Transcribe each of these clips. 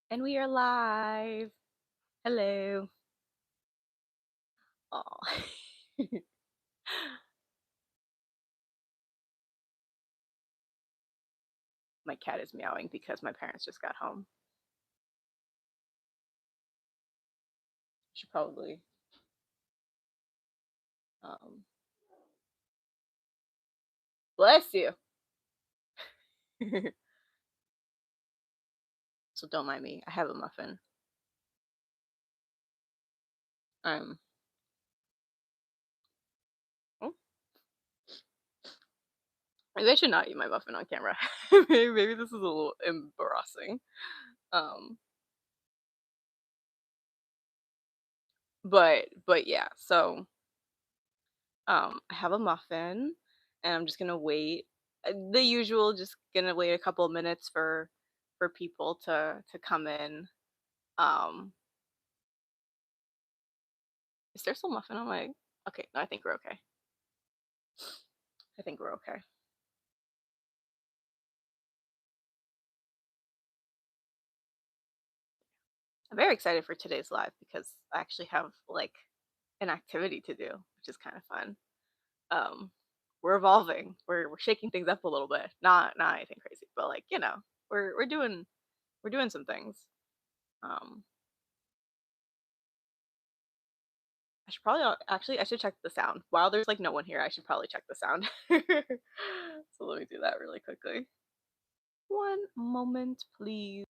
And we are live. Hello. Oh. My cat is meowing because my parents just got home. Should probably um bless you. So don't mind me. I have a muffin. Um oh, maybe I should not eat my muffin on camera. Maybe this is a little embarrassing. Um but yeah, so I have a muffin and I'm just gonna wait. The usual, just gonna wait a couple of minutes for people to come in. Um Is there still muffin on my? Okay, no, I think we're okay. I think we're okay. I'm very excited for today's live because I actually have like an activity to do, which is kind of fun. Um, we're evolving. We're shaking things up a little bit. Not anything crazy, but like we're doing some things. Um, I should probably actually I should check the sound while there's like no one here. I should probably check the sound. So let me do that really quickly. One moment, please.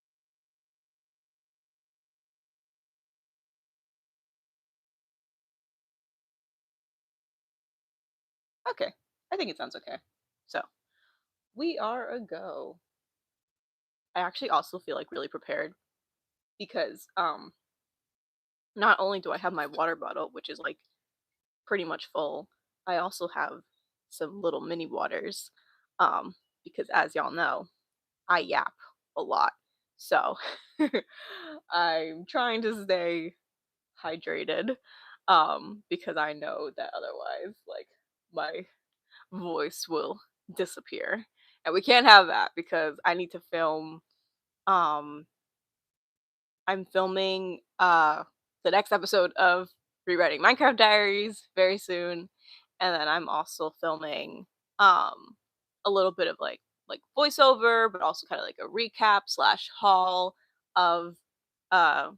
Okay, I think it sounds okay. So we are a go. I actually also feel like really prepared because not only do I have my water bottle, which is like pretty much full, I also have some little mini waters. Um because as y'all know, I yap a lot. So I'm trying to stay hydrated because I know that otherwise like my voice will disappear. And we can't have that because I need to film. I'm filming the next episode of Rewriting Minecraft Diaries very soon, and then I'm also filming a little bit of like voiceover, but also kind of like a recap slash haul of uh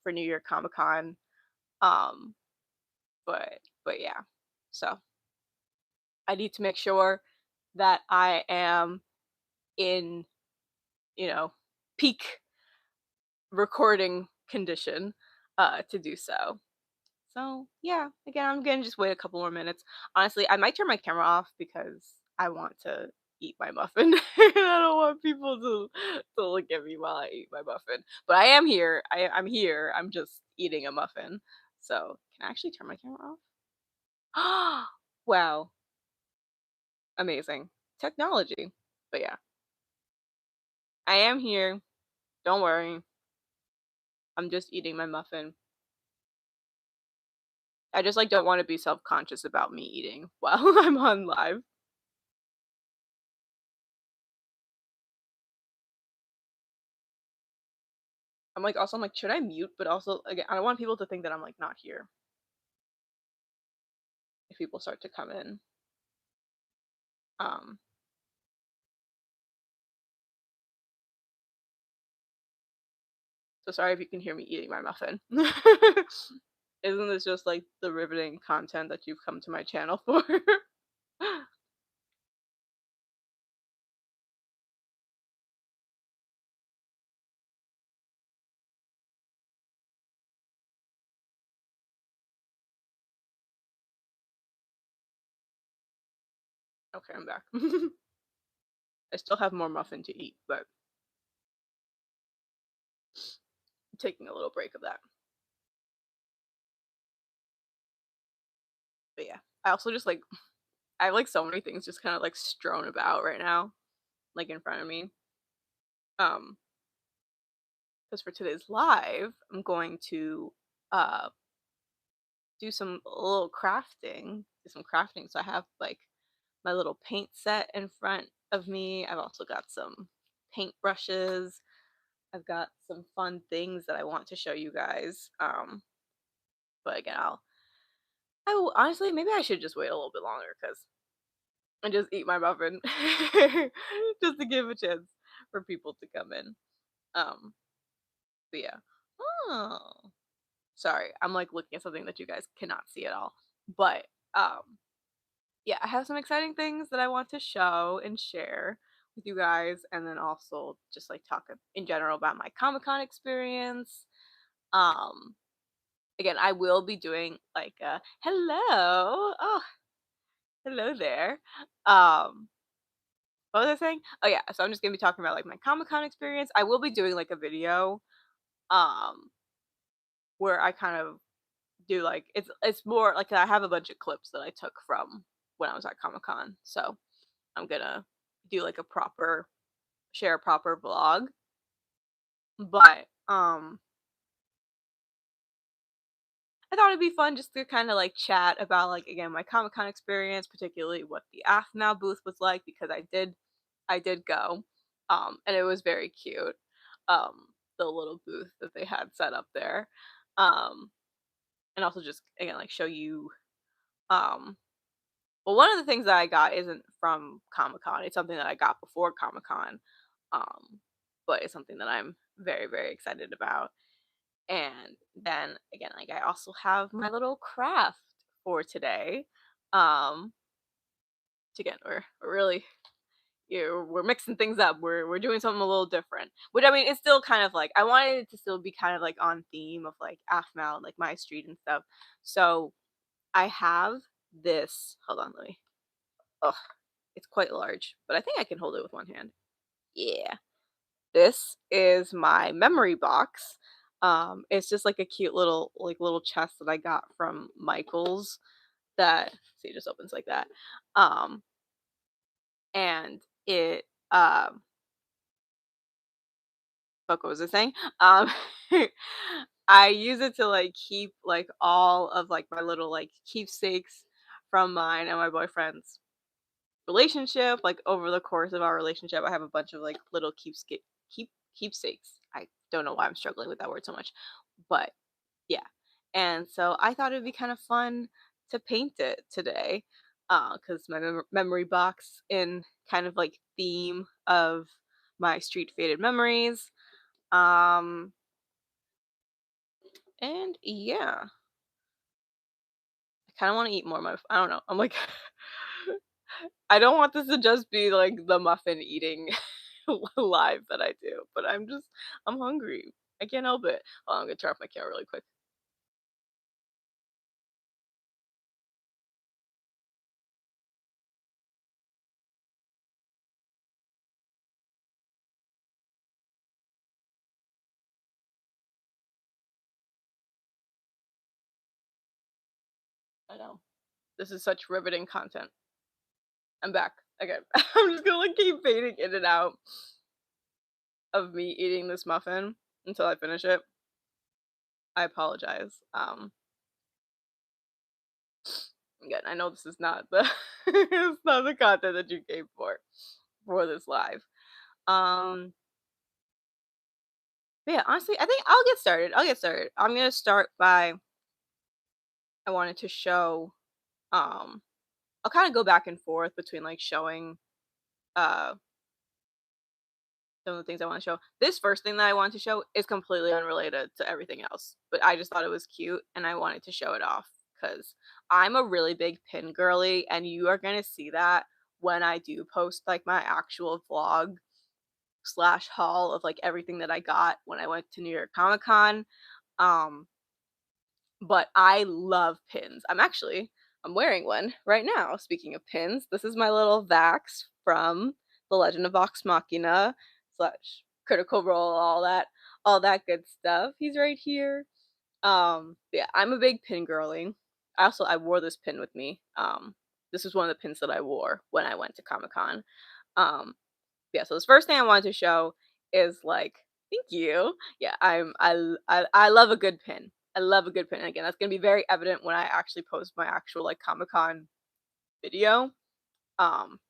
for New York Comic Con. Um, but yeah, so I need to make sure that I am in, you know, peak recording condition to do so. So yeah, again, I'm gonna just wait a couple more minutes. Honestly, I might turn my camera off because I want to eat my muffin. I don't want people to look at me while I eat my muffin. But I am here. I'm here. I'm just eating a muffin. So can I actually turn my camera off? Wow, amazing technology. But yeah, I am here. Don't worry. I'm just eating my muffin. I just like don't want to be self-conscious about me eating while I'm on live. I'm like, should I mute? But also, again, I don't want people to think that I'm like not here if people start to come in. Um, so sorry if you can hear me eating my muffin. Isn't this just like the riveting content that you've come to my channel for? Okay, I'm back. I still have more muffin to eat, but I'm taking a little break of that. But yeah, I also just like I have like so many things just kind of like strewn about right now, like in front of me. Um, because for today's live, I'm going to uh do some little crafting, do some crafting. So I have like my little paint set in front of me. I've also got some paint brushes. I've got some fun things that I want to show you guys. But again, I will honestly, maybe I should just wait a little bit longer because and just eat my muffin just to give a chance for people to come in. Um, but yeah. Oh, sorry, I'm like looking at something that you guys cannot see at all. But yeah, I have some exciting things that I want to show and share with you guys, and then also just like talk in general about my Comic Con experience. Um, Again, I will be doing like a hello. Oh, hello there. Um, what was I saying? Oh yeah, so I'm just gonna be talking about like my Comic Con experience. I will be doing like a video, um, where I kind of do like it's more like I have a bunch of clips that I took from when I was at Comic Con. So I'm gonna do like a proper share a proper vlog. But I thought it'd be fun just to kind of like chat about like again my Comic Con experience, particularly what the Aphmau booth was like because I did go, and it was very cute. The little booth that they had set up there, um, and also just again like show you. Um, well, one of the things that I got isn't from Comic Con. It's something that I got before Comic Con, but it's something that I'm very very excited about. And then again, like I also have my little craft for today. Um, which again, we're really we're mixing things up. We're doing something a little different. Which I mean, it's still kind of like I wanted it to still be kind of like on theme of like Aphmau and like my street and stuff. So I have this. Hold on, let me. Oh, it's quite large, but I think I can hold it with one hand. Yeah. This is my memory box. It's just like a cute little chest that I got from Michael's that see it just opens like that. Um and it fuck what was I saying? Um I use it to like keep like all of like my little like keepsakes from mine and my boyfriend's relationship. Like over the course of our relationship, I have a bunch of like little keepsakes. I don't know why I'm struggling with that word so much, but yeah. And so I thought it'd be kind of fun to paint it today, because my memory box in kind of like theme of my street faded memories. Um, and yeah, I kind of want to eat more. I don't know. I'm like, I don't want this to just be like the muffin eating live that I do, but I'm hungry. I can't help it. Oh, I'm gonna turn off my camera really quick. I know this is such riveting content. I'm back again. I'm just gonna like keep fading in and out of me eating this muffin until I finish it. I apologize. Again, I know this is not the it's not the content that you came for this live. Um, but yeah, honestly, I think I'll get started. I'll get started. I'm gonna start by I wanted to show. I'll kind of go back and forth between like showing uh some of the things I want to show. This first thing that I want to show is completely unrelated to everything else, but I just thought it was cute and I wanted to show it off because I'm a really big pin girly, and you are gonna see that when I do post like my actual vlog slash haul of like everything that I got when I went to New York Comic Con. Um, but I love pins. I'm wearing one right now. Speaking of pins, this is my little Vax from The Legend of Vox Machina slash Critical Role, all that good stuff. He's right here. Yeah, I'm a big pin girly. I wore this pin with me. This is one of the pins that I wore when I went to Comic Con. Um, yeah, so this first thing I wanted to show is like, thank you. Yeah, I love a good pin. I love a good pin. And again, that's gonna be very evident when I actually post my actual like Comic Con video. Um,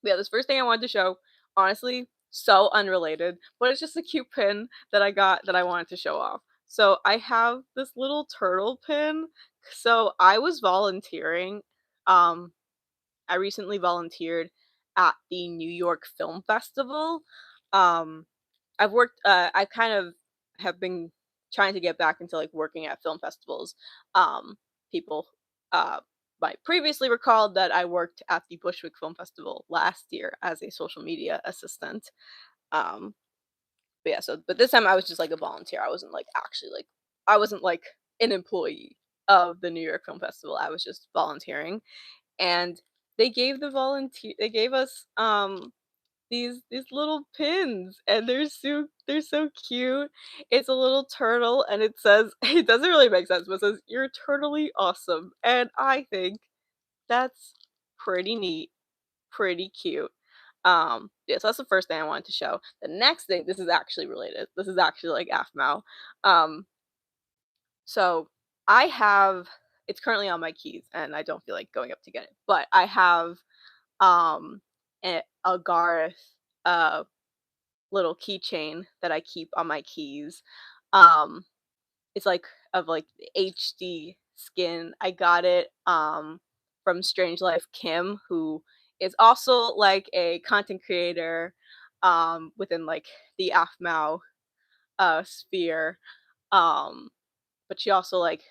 yeah, this first thing I wanted to show, honestly, so unrelated, but it's just a cute pin that I got that I wanted to show off. So I have this little turtle pin. So I was volunteering. Um, I recently volunteered at the New York Film Festival. Um, I kind of have been trying to get back into like working at film festivals. People uh might previously recall that I worked at the Bushwick Film Festival last year as a social media assistant. Um, but yeah, but this time I was just like a volunteer. I wasn't like actually like I wasn't like an employee of the New York Film Festival. I was just volunteering, and they gave us these little pins, and they're so cute. It's a little turtle, and it says it doesn't really make sense, but it says you're totally awesome, and I think that's pretty neat, pretty cute. Yeah, so that's the first thing I wanted to show. The next thing, this is actually related. This is actually like Aphmau. Um, so I have it's currently on my keys, and I don't feel like going up to get it, but I have um a Garth uh little keychain that I keep on my keys. Um, it's like of like HD skin. I got it from Strange Life Kim, who is also like a content creator within like the Aphmau sphere. Um, but she also like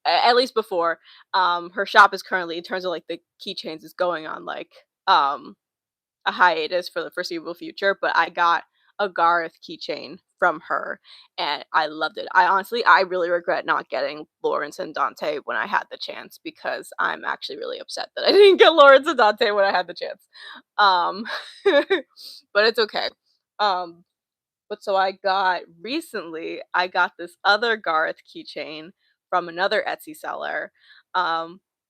at least before her shop is currently in terms of like the keychains is going on like a hiatus for the foreseeable future, but I got a Garth keychain from her and I loved it. I really regret not getting Lawrence and Dante when I had the chance because I'm actually really upset that I didn't get Lawrence and Dante when I had the chance. Um but it's okay. Um but so I got this other Garth keychain from another Etsy seller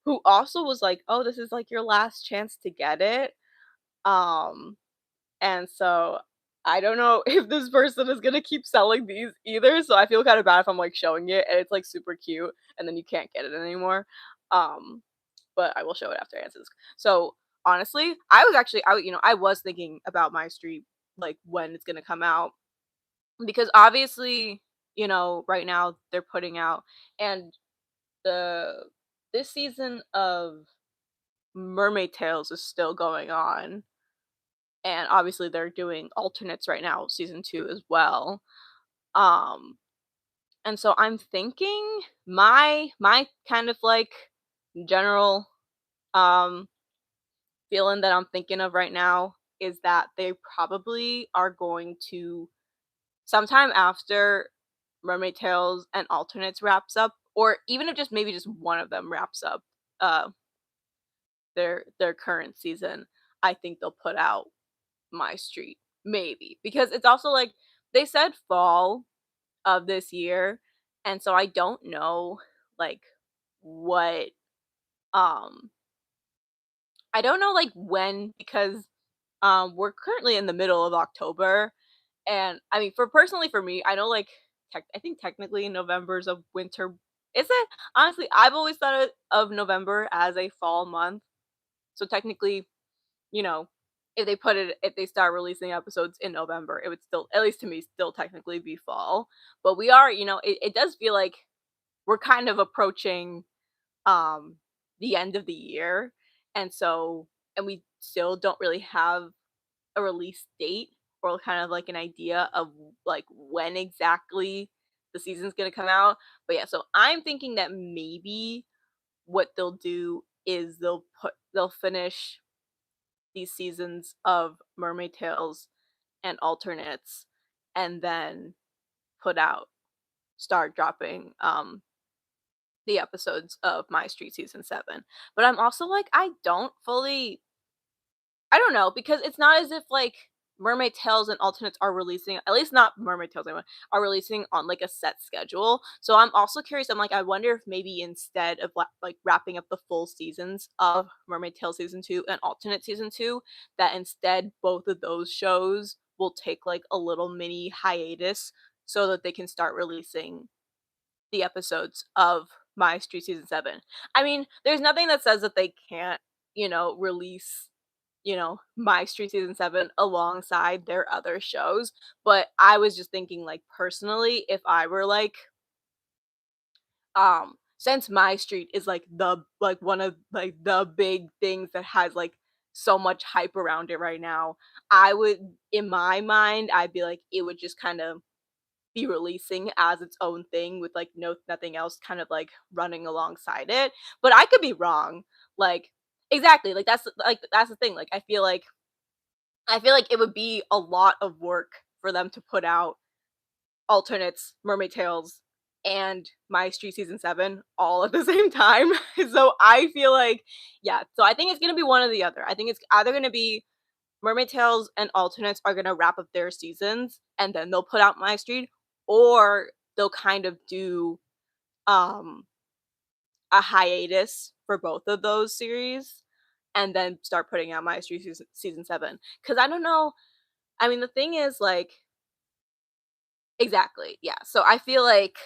who also was like, "Oh, this is like your last chance to get it." Um and so I don't know if this person is gonna keep selling these either. So I feel kind of bad if I'm like showing it and it's like super cute and then you can't get it anymore. Um, but I will show it after I answer this. So honestly, I was thinking about my street like when it's gonna come out because obviously, right now they're putting out and the this season of Mermaid Tales is still going on and obviously they're doing alternates right now, season 2 as well. Um, and so I'm thinking my kind of like general um feeling that I'm thinking of right now is that they probably are going to sometime after Mermaid Tales and alternates wraps up, or even if just maybe just one of them wraps up uh their current season, I think they'll put out my street maybe because it's also like they said fall of this year and so I don't know like what um I don't know like when because we're currently in the middle of October and I mean for me I know like I think technically November's a winter. Is it? Honestly, I've always thought of November as a fall month, so technically, you know, if they start releasing episodes in November, it would still, at least to me, still technically be fall. But we are, it does feel like we're kind of approaching um the end of the year. And so and we still don't really have a release date or kind of like an idea of like when exactly the season's gonna come out. But yeah, so I'm thinking that maybe what they'll do is they'll finish these seasons of Mermaid Tales and alternates and then put out start dropping the episodes of My Street season 7. But I'm also like I don't know because it's not as if like Mermaid Tales and alternates are releasing, at least not Mermaid Tales anyway, are releasing on like a set schedule. So I'm also curious. I'm like, I wonder if maybe instead of like wrapping up the full seasons of Mermaid Tales season 2 and alternate season 2, that instead both of those shows will take like a little mini hiatus so that they can start releasing the episodes of My Street season 7. I mean, there's nothing that says that they can't, release My Street Season 7 alongside their other shows. But I was just thinking, like, personally, if I were like, since My Street is like one of like the big things that has like so much hype around it right now, I would, in my mind, I'd be like, it would just kind of be releasing as its own thing with like nothing else kind of like running alongside it. But I could be wrong. Like, exactly, that's the thing. Like, I feel like it would be a lot of work for them to put out alternates, Mermaid Tales, and My Street Season 7 all at the same time. So I feel like, yeah, so I think it's gonna be one or the other. I think it's either gonna be Mermaid Tales and alternates are gonna wrap up their seasons and then they'll put out My Street, or they'll kind of do um a hiatus for both of those series and then start putting out My Street season 7. Cause I don't know. I mean, the thing is, like, exactly, yeah. So I feel like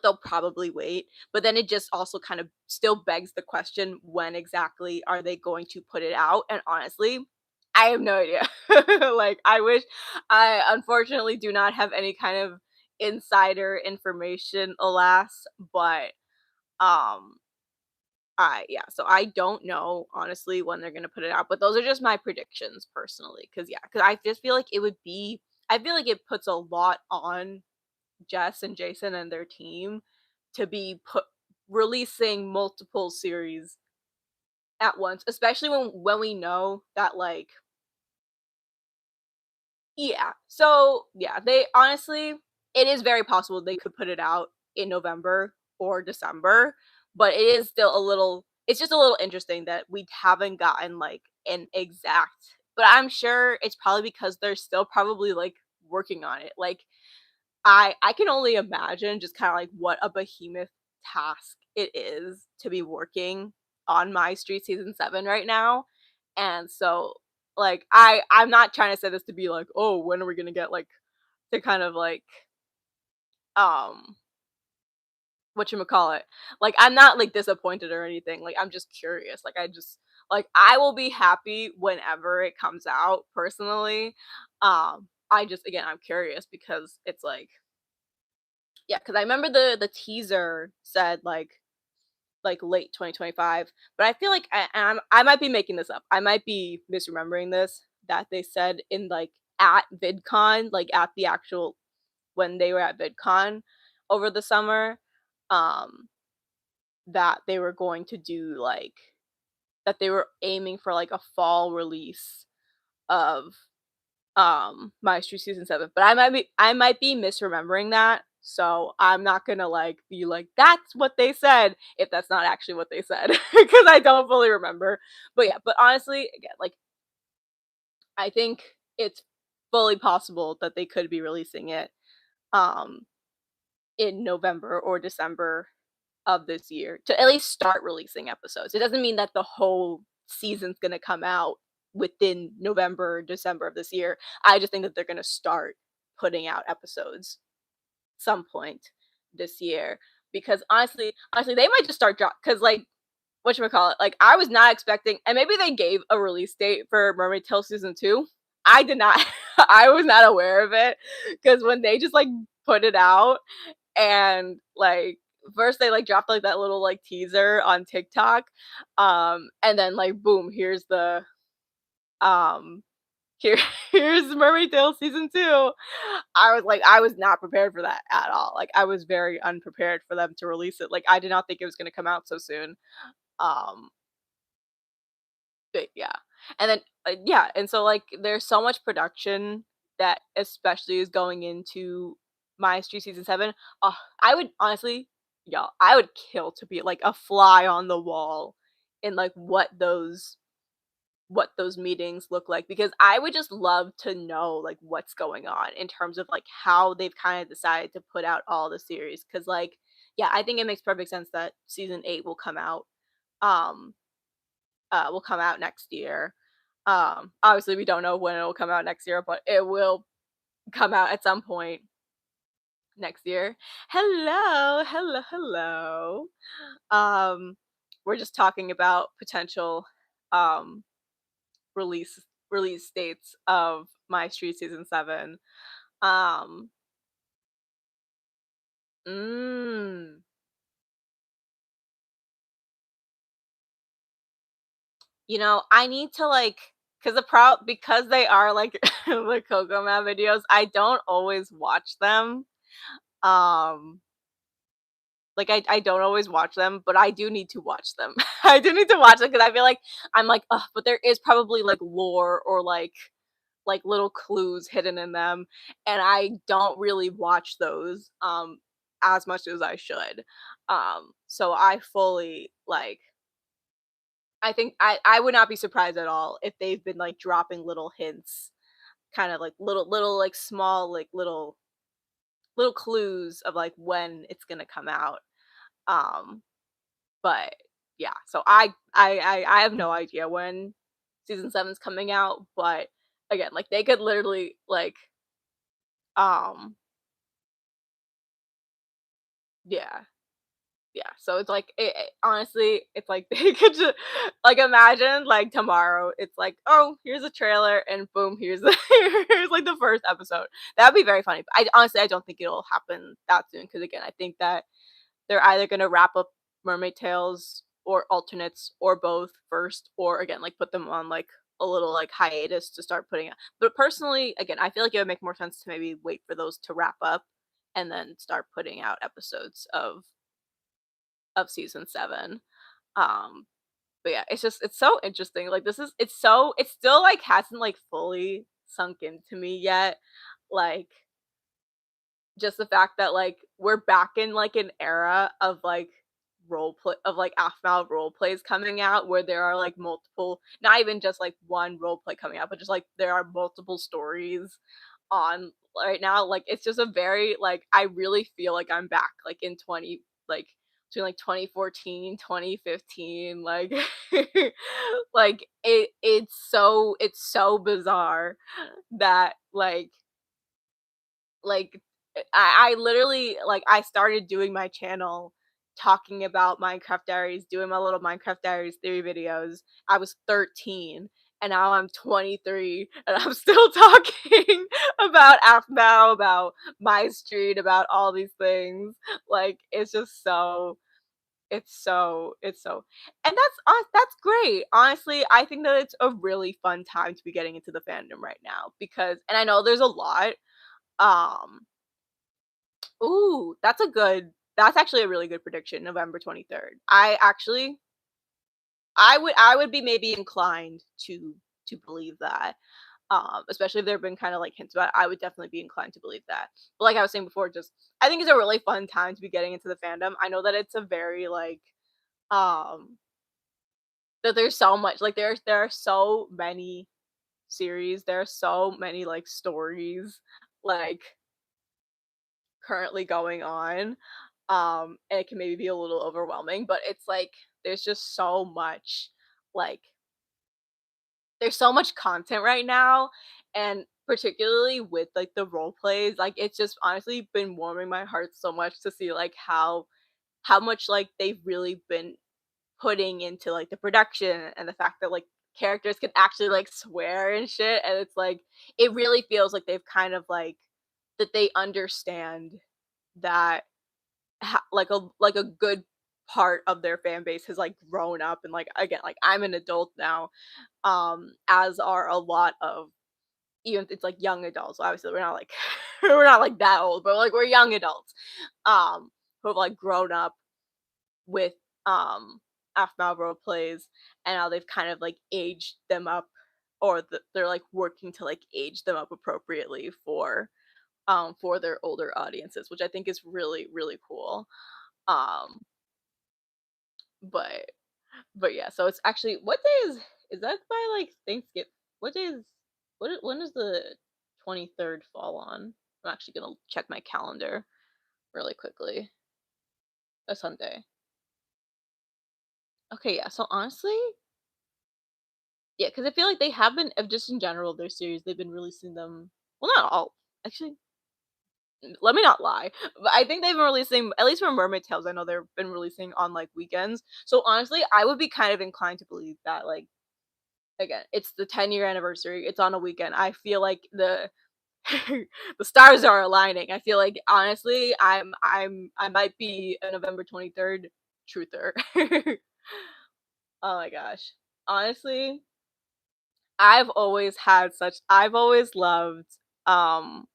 they'll probably wait, but then it just also kind of still begs the question, when exactly are they going to put it out? And honestly, I have no idea. Like, I unfortunately do not have any kind of insider information, alas, but um so I don't know honestly when they're gonna put it out, but those are just my predictions personally. Cause yeah, cause I just feel like I feel like it puts a lot on Jess and Jason and their team to be releasing multiple series at once, especially when we know that, like, yeah. So yeah, they honestly, it is very possible they could put it out in November or December, but it is still a little it's just a little interesting that we haven't gotten like an exact, but I'm sure it's probably because they're still probably like working on it. Like, I can only imagine just kind of like what a behemoth task it is to be working on My Street season 7 right now. And so, like, I'm not trying to say this to be like, "Oh, when are we going to get like to kind of like um whatchamacallit?" Like, I'm not like disappointed or anything. Like, I'm just curious. Like, I will be happy whenever it comes out personally. I just, again, I'm curious because it's like, yeah, because I remember the teaser said like late 2025, but I feel like I might be making this up. I might be misremembering this, that they said in like at VidCon, like at the actual when they were at VidCon over the summer, um that they were going to do like that they were aiming for like a fall release of My Street season 7, but I might be misremembering that. So I'm not gonna like be like, that's what they said, if that's not actually what they said, because I don't fully remember. But yeah, but honestly, again, like, I think it's fully possible that they could be releasing it um in November or December of this year to at least start releasing episodes. It doesn't mean that the whole season's gonna come out within November or December of this year. I just think that they're gonna start putting out episodes some point this year, because honestly, they might just start drop because like whatchamacallit, like, I was not expecting, and maybe they gave a release date for Mermaid Tale season 2. I did not I was not aware of it because when they just like put it out and like first they like dropped like that little like teaser on TikTok, and then like boom, um here here's Mermaid Tale season 2. I was not prepared for that at all. Like, I was very unprepared for them to release it. Like, I did not think it was going to come out so soon. Um but yeah. And then yeah, and so like there's so much production that especially is going into My Street season 7. I would honestly, y'all, I would kill to be like a fly on the wall in like what those meetings look like, because I would just love to know like what's going on in terms of like how they've kind of decided to put out all the series. Cause like, yeah, I think it makes perfect sense that season 8 um will come out next year. Obviously we don't know when it will come out next year, but it will come out at some point next year. Hello, hello, hello. Um we're just talking about potential um release release dates of My Street season 7. Um mm, I need to because because they are like the Kokomo videos, I don't always watch them. Um I don't always watch them, but I do need to watch them. I do need to watch them because I feel like I'm like, "Ugh," but there is probably, like, lore or, little clues hidden in them, and I don't really watch those, as much as I should. So I fully, I think I would not be surprised at all if they've been, dropping little hints, kind of like little, small, little clues of, when it's gonna come out. Um But yeah, so I have no idea when season 7's coming out, but again, they could literally um yeah, yeah. So it's honestly, it's like they could just imagine tomorrow it's like, "Oh, here's a trailer and boom, here's the here's the first episode." That'd be very funny. I honestly I don't think it'll happen that soon because again, I think that they're either gonna wrap up Mermaid Tales or alternates or both first, or again, put them on a little hiatus to start putting out. But personally, again, I feel like it would make more sense to maybe wait for those to wrap up and then start putting out episodes of season 7. Um, but yeah, it's so interesting. It still hasn't fully sunk into me yet. Like just the fact that we're back in an era of role play of Aphmau role plays coming out where there are multiple, not even just one role play coming out, but just there are multiple stories on right now. It's just a very I really feel like I'm back in 20 between 2014 2015 it's so bizarre that like, I literally I started doing my channel talking about Minecraft Diaries, doing my little Minecraft Diaries theory videos. I was 13, and now I'm 23, and I'm still talking about Aphmau, about my street, about all these things. It's just it's so and that's great. Honestly, I think that it's a really fun time to be getting into the fandom right now because and I know there's a lot, um ooh, that's actually a really good prediction, November 23rd. I would be maybe inclined to believe that. Especially if there have been kind of hints about it, I would definitely be inclined to believe that. But like I was saying before, just I think it's a really fun time to be getting into the fandom. I know that it's a very um that there's so much there are so many series, there are so many stories like currently going on. And it can maybe be a little overwhelming, but it's there's just so much like there's so much content right now, and particularly with the role plays, it's just honestly been warming my heart so much to see how much they've really been putting into the production and the fact that characters can actually swear and shit, and it's it really feels like they've kind of that they understand that a good part of their fan base has grown up and again I'm an adult now, as are a lot of even it's young adults. Obviously we're not we're not that old, but we're young adults who have grown up with Aphmau role plays, and now they've kind of aged them up, or they're working to age them up appropriately for their older audiences, which I think is really really cool. um but yeah, so it's actually what day is that by Thanksgiving? What day is when does the 23rd fall on? I'm actually gonna check my calendar really quickly. A Sunday. Okay, yeah. So honestly, yeah, because I feel like they have been just in general their series, they've been releasing them. Well, not all. Actually, let me not lie. But I think they've been releasing at least for Mermaid Tales. I know they've been releasing on weekends. So honestly, I would be kind of inclined to believe that again, it's the 10-year anniversary. It's on a weekend. I feel like the the stars are aligning. I feel like honestly, I might be a November 23rd truther. Oh my gosh. Honestly, I've always loved um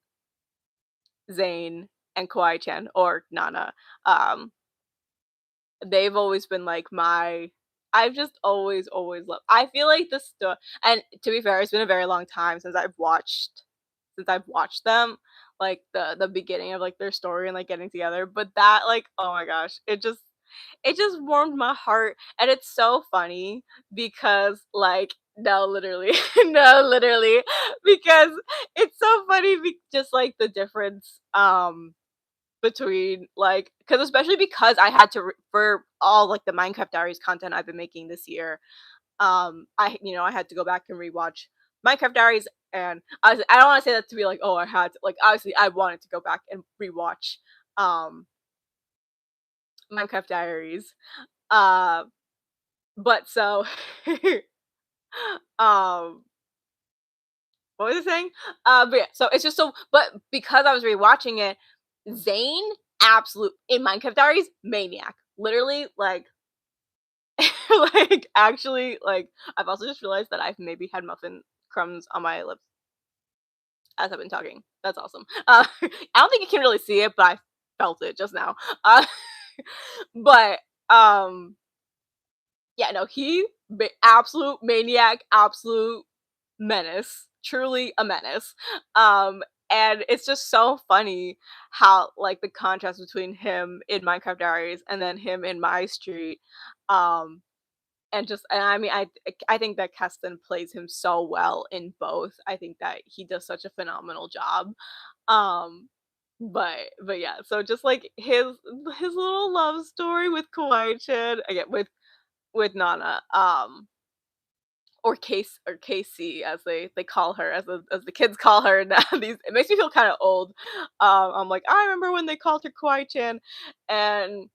Zayn and Kawhi-chan or Nana. Um they've always been like my I've just always loved. I feel like the sto and to be fair, it's been a very long time since I've watched them, like the beginning of like their story and like getting together. But that like, oh my gosh, it just warmed my heart. And it's so funny because like no, literally, no, literally, because it's so funny just like the difference between like because especially because I had to for all like the Minecraft Diaries content I've been making this year, I had to go back and rewatch Minecraft Diaries, and I don't want to say that to be like, oh, I had to, like obviously I wanted to go back and rewatch um Minecraft Diaries. Uh, but so um what was I saying? But yeah, so it's just so but because I was rewatching it, Zane absolute in Minecraft Diaries maniac. Literally like like actually like I've also just realized that I've maybe had muffin crumbs on my lips as I've been talking. That's awesome. I don't think you can really see it, but I felt it just now. Uh, but yeah, no, absolute maniac, absolute menace, truly a menace. Um, and it's just so funny how like the contrast between him in Minecraft Diaries and then him in My Street. Um, and I mean I think that Keston plays him so well in both. I think that he does such a phenomenal job. Um but yeah, so just like his little love story with Kawaii-chan, again with Nana, or Casey as they call her, as the kids call her now. These it makes me feel kind of old. I'm like I remember when they called her Kawaii-chan, and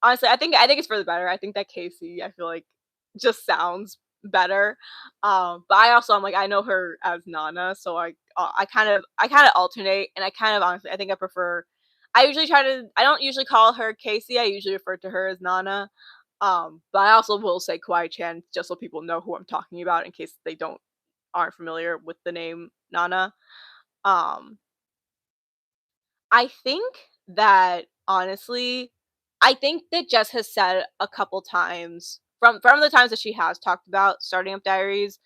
honestly, I think it's for the better. I think that Casey, I feel like, just sounds better. But I also I'm like I know her as Nana, so I kind of alternate, and I kind of honestly I think I prefer. I don't usually call her Casey. I usually refer to her as Nana. But I also will say Kawaii-chan just so people know who I'm talking about in case they don't aren't familiar with the name Nana. Um, I think that honestly, I think that Jess has said a couple times from the times that she has talked about starting up diaries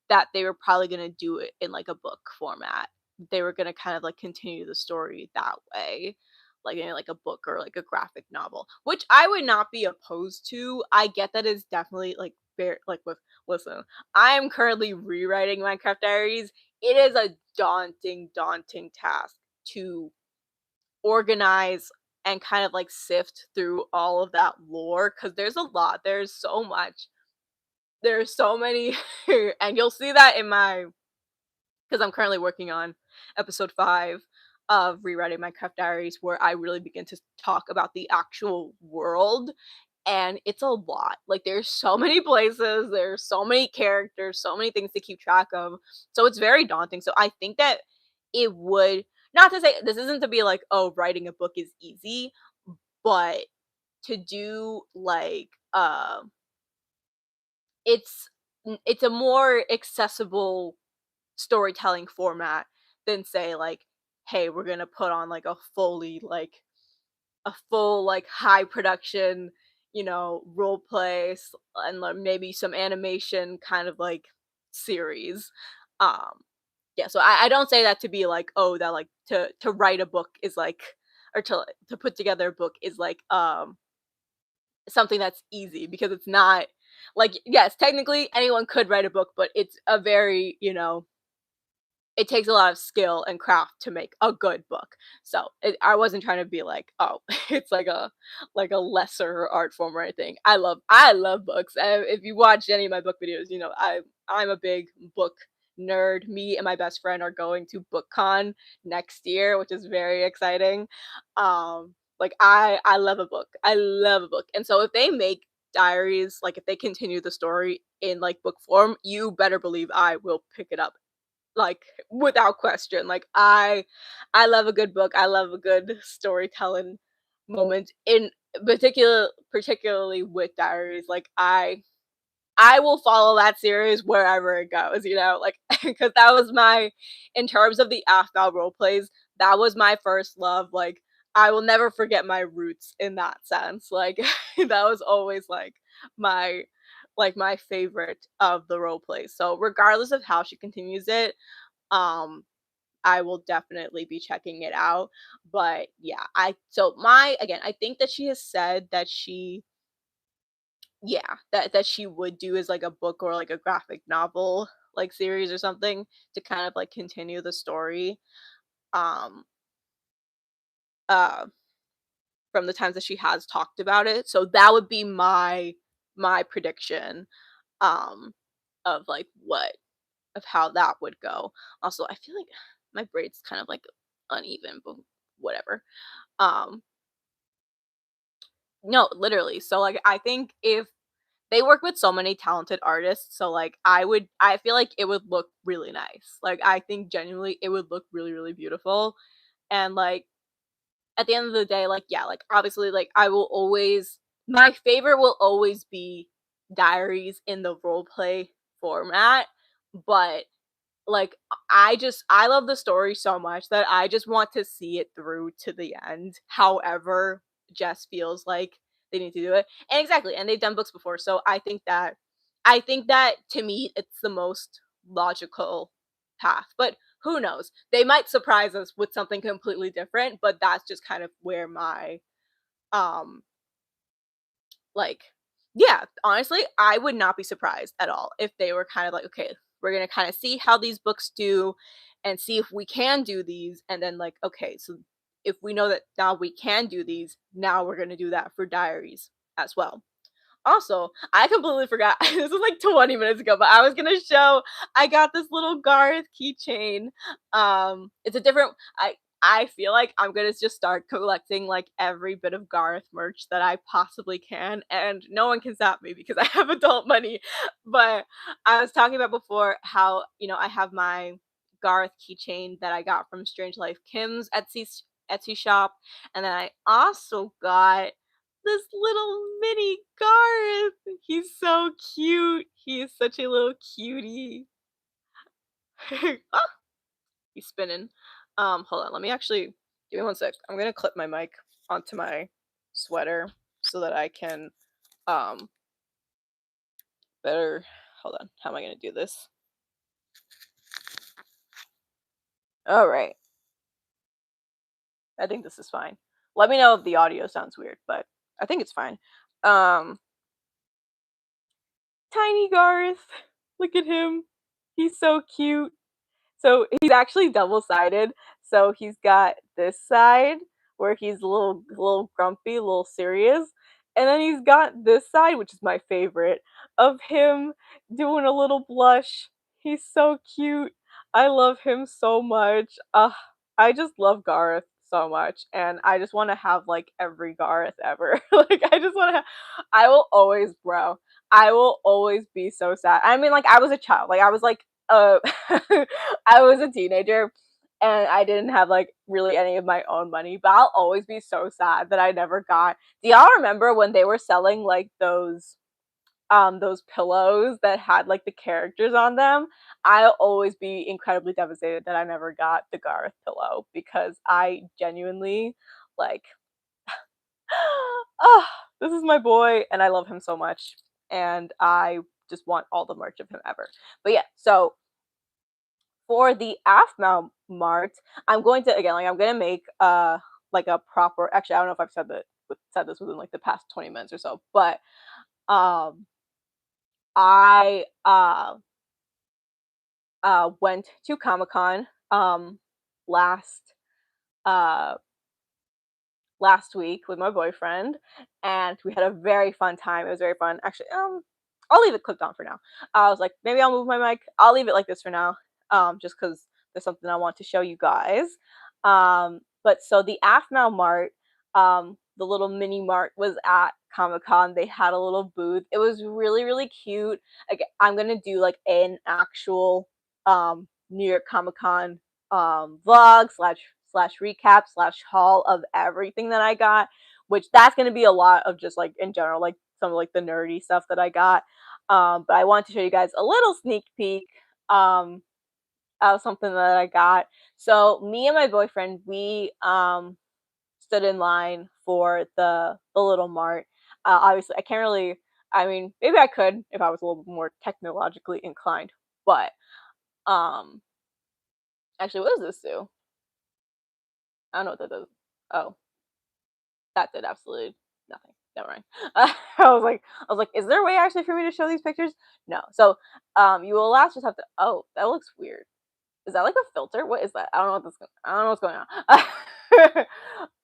that they were probably gonna do it in like a book format. They were gonna kind of like continue the story that way, like in like a book or like a graphic novel, which I would not be opposed to. I get that it's definitely like very like with listen, I am currently rewriting Minecraft Diaries. It is a daunting task to organize and kind of like sift through all of that lore because there's a lot. There's so much. There's so many, and you'll see that in my because I'm currently working on episode 5 of rewriting Minecraft Diaries, where I really begin to talk about the actual world. And it's a lot. Like, there's so many places, there's so many characters, so many things to keep track of. So it's very daunting. So I think that it would, not to say this isn't to be like, oh, writing a book is easy, but to do like, it's it's a more accessible storytelling format than say like, hey, we're gonna put on like a full like high production, role play and like, maybe some animation kind of like series. Um, yeah, so I don't say that to be like, oh, that like to write a book is like, or to put together a book is like something that's easy because it's not. Like, yes, technically anyone could write a book, but it's a very, it takes a lot of skill and craft to make a good book. So I wasn't trying to be like, oh, it's like a lesser art form or anything. I love books. If you watch any of my book videos, I'm a big book nerd. Me and my best friend are going to BookCon next year, which is very exciting. Like I love a book. I love a book, and so if they make Diaries, like if they continue the story in like book form, you better believe I will pick it up like without question. Like I love a good book. I love a good storytelling moment in particularly with diaries. Like I will follow that series wherever it goes, you know, like because that was my in terms of the Aphmau role plays, that was my first love. Like I will never forget my roots in that sense. Like that was always my my favorite of the role plays. So regardless of how she continues it, um I will definitely be checking it out. But yeah, I so my again, I think that she has said that that she would do as like a book or like a graphic novel like series or something to kind of like continue the story um uh from the times that she has talked about it. So that would be my prediction um of like what of how that would go. Also, I feel like my braid's kind of like uneven, but whatever. Um no, literally. So like I think if they work with so many talented artists, so like I feel like it would look really nice. Like I think genuinely it would look really really beautiful. And like at the end of the day, like yeah, like obviously like I will always my favorite will always be diaries in the role play format, but like I love the story so much that I just want to see it through to the end. However, Jess feels like they need to do it. And exactly, and they've done books before, so I think that to me it's the most logical path. But who knows? They might surprise us with something completely different, but that's just kind of where my um like, yeah, honestly, I would not be surprised at all if they were kind of like, okay, we're gonna kind of see how these books do and see if we can do these. And then, like, okay, so if we know that now we can do these, now we're gonna do that for diaries as well. Also, I completely forgot. This was like 20 minutes ago, but I was gonna show. I got this little Garth keychain. It's a different. I feel like I'm gonna just start collecting like every bit of Garth merch that I possibly can, and no one can stop me because I have adult money. But I was talking about before how I have my Garth keychain that I got from Strange Life Kim's Etsy shop, and then I also got this little mini Garth. He's so cute. He is such a little cutie. Ah, he's spinning. Hold on. Let me actually give me one sec. I'm gonna clip my mic onto my sweater so that I can um better. Hold on. How am I gonna do this? All right. I think this is fine. Let me know if the audio sounds weird, but I think it's fine. Um, Tiny Garth. Look at him. He's so cute. So he's actually double-sided. So he's got this side where he's a little grumpy, a little serious, and then he's got this side, which is my favorite, of him doing a little blush. He's so cute. I love him so much. I just love Gareth so much, and I just want to have like every Gareth ever. Like I just want to. I will always, bro. I will always be so sad. I mean, like I was a child. Like I was like I was a teenager and I didn't have like really any of my own money, but I'll always be so sad that I never got. Do y'all remember when they were selling like those pillows that had like the characters on them? I'll always be incredibly devastated that I never got the Garth pillow because I genuinely like oh, this is my boy and I love him so much and I just want all the merch of him ever. But yeah, so for the Aphmau Mart, I'm going to again like I'm gonna make like a proper actually I don't know if I've said this within like the past 20 minutes or so, but um I went to Comic Con last uh last week with my boyfriend and we had a very fun time. It was very fun. Actually, I'll leave it clicked on for now. I was like, maybe I'll move my mic. I'll leave it like this for now. Just because there's something I want to show you guys. But so the Aphmau Mart, the little mini mart was at Comic-Con. They had a little booth. It was really, really cute. Like, I'm gonna do like an actual New York Comic-Con vlog slash recap slash haul of everything that I got, which that's gonna be a lot of just like in general, like some of like the nerdy stuff that I got. But I want to show you guys a little sneak peek of something that I got. So me and my boyfriend, we stood in line for the little mart. Obviously, I can't really. I mean, maybe I could if I was a little bit more technologically inclined. But um, actually, what does this do? I don't know what that does. Oh, that did absolutely nothing. Never mind. I was like, is there a way actually for me to show these pictures? No. So you will last just have to. Oh, that looks weird. Is that like a filter? What is that? I don't know what this. I don't know what's going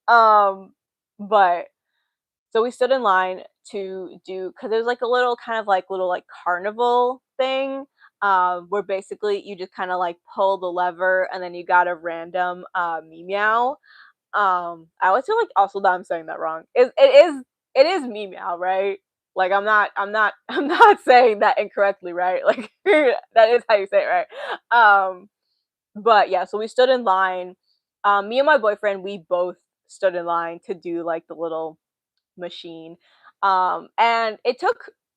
on. But so we stood in line to do because there's like a little kind of like little like carnival thing, where basically you just kind of like pull the lever and then you got a random meow. I always feel like also that I'm saying that wrong. It is meow, right? Like I'm not saying that incorrectly, right? Like that is how you say it, right? But yeah, so we stood in line. Me and my boyfriend, we both stood in line to do like the little machine. And it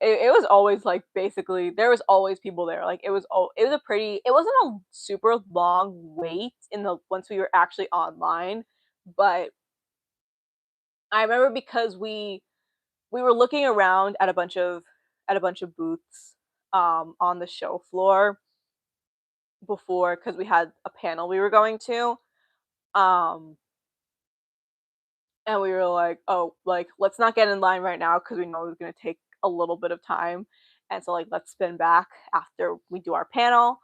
was always like basically there was always people there. Like it was a pretty it wasn't a super long wait in the once we were actually online, but I remember because we were looking around at a bunch of booths on the show floor before because we had a panel we were going to. Um and we were like, "Oh, like let's not get in line right now because we know it's gonna take a little bit of time, and so like let's spin back after we do our panel."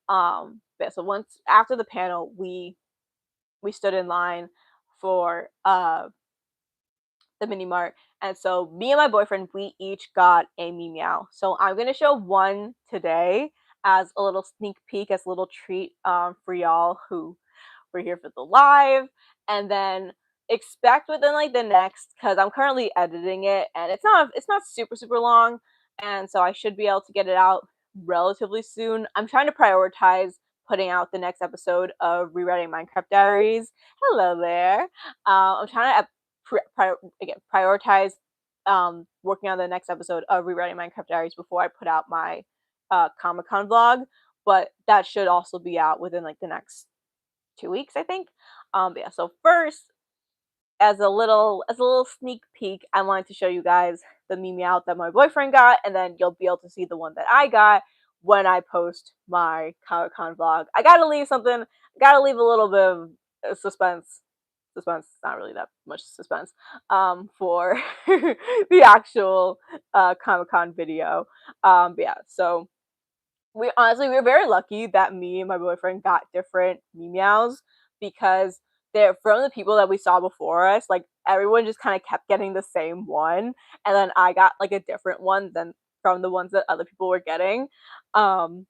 But so once after the panel, we stood in line for the mini mart, and so me and my boyfriend we each got a meow. So I'm gonna show one today as a little sneak peek, as a little treat for y'all who we're here for the live, and then expect within like the next because I'm currently editing it and it's not super super long, and so I should be able to get it out relatively soon. I'm trying to prioritize putting out the next episode of Rewriting Minecraft Diaries. Hello there. I'm trying to again prioritize working on the next episode of Rewriting Minecraft Diaries before I put out my Comic-Con vlog, but that should also be out within like the next 2 weeks, I think. But yeah, so first, as a little sneak peek, I wanted to show you guys the meow that my boyfriend got, and then you'll be able to see the one that I got when I post my Comic Con vlog. I gotta leave something. I gotta leave a little bit of suspense. Suspense, not really that much suspense. For the actual Comic Con video. But yeah, so we were very lucky that me and my boyfriend got different meows because they're from the people that we saw before us. Like everyone just kind of kept getting the same one, and then I got like a different one than from the ones that other people were getting. Um,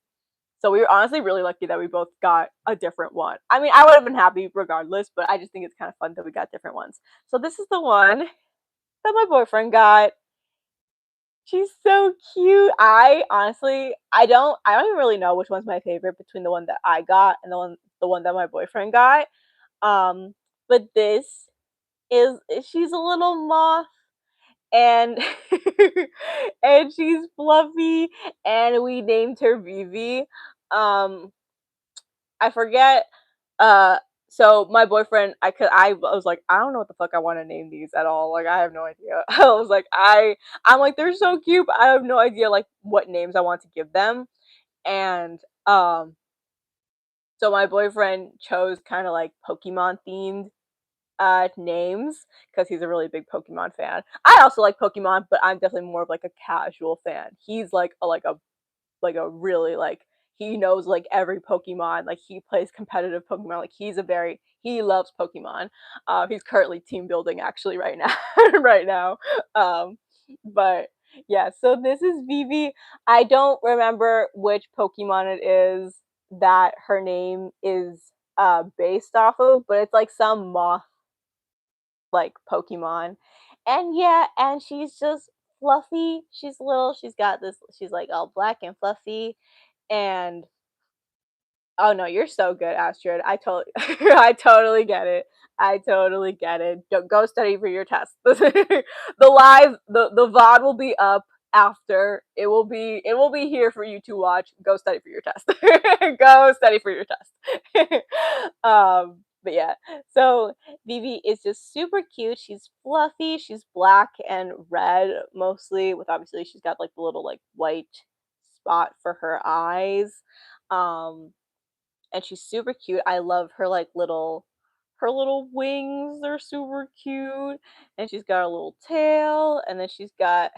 so we were honestly really lucky that we both got a different one. I mean, I would have been happy regardless, but I just think it's kind of fun that we got different ones. So this is the one that my boyfriend got. She's so cute. I honestly, I don't even really know which one's my favorite between the one that I got and the one that my boyfriend got. But this is she's a little moth and and she's fluffy and we named her Vivi. Um I forget so my boyfriend I was like I don't know what the fuck I want to name these at all. Like I have no idea. I was like I'm like they're so cute, but I have no idea like what names I want to give them. And so my boyfriend chose kind of like Pokemon themed names because he's a really big Pokemon fan. I also like Pokemon, but I'm definitely more of like a casual fan. He's like a really like he knows like every Pokemon. Like he plays competitive Pokemon. Like he loves Pokemon. He's currently team building actually right now. Right now. But yeah, so this is Vivi. I don't remember which Pokemon it is that her name is based off of, but it's like some moth like Pokemon. And yeah, and she's just fluffy. She's little. She's got this. She's like all black and fluffy. And oh no, you're so good, Astrid. I totally, I totally get it. I totally get it. Go study for your test. The VOD will be up after. It will be here for you to watch. Go study for your test. Go study for your test. But yeah, so Vivi is just super cute. She's fluffy. She's black and red mostly, with obviously she's got like the little like white spot for her eyes. Um, and she's super cute. I love her little wings are super cute, and she's got a little tail, and then she's got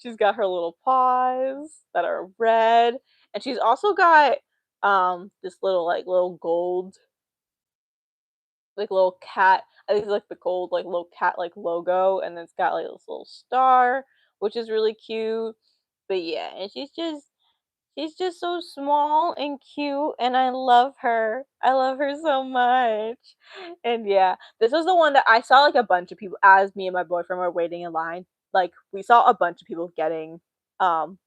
she's got her little paws that are red, and she's also got this little like little gold like little cat. I think it's like the gold like little cat like logo, and then it's got like this little star, which is really cute. But yeah, and she's just so small and cute, and I love her. I love her so much. And yeah, this was the one that I saw like a bunch of people as me and my boyfriend were waiting in line. Like we saw a bunch of people getting um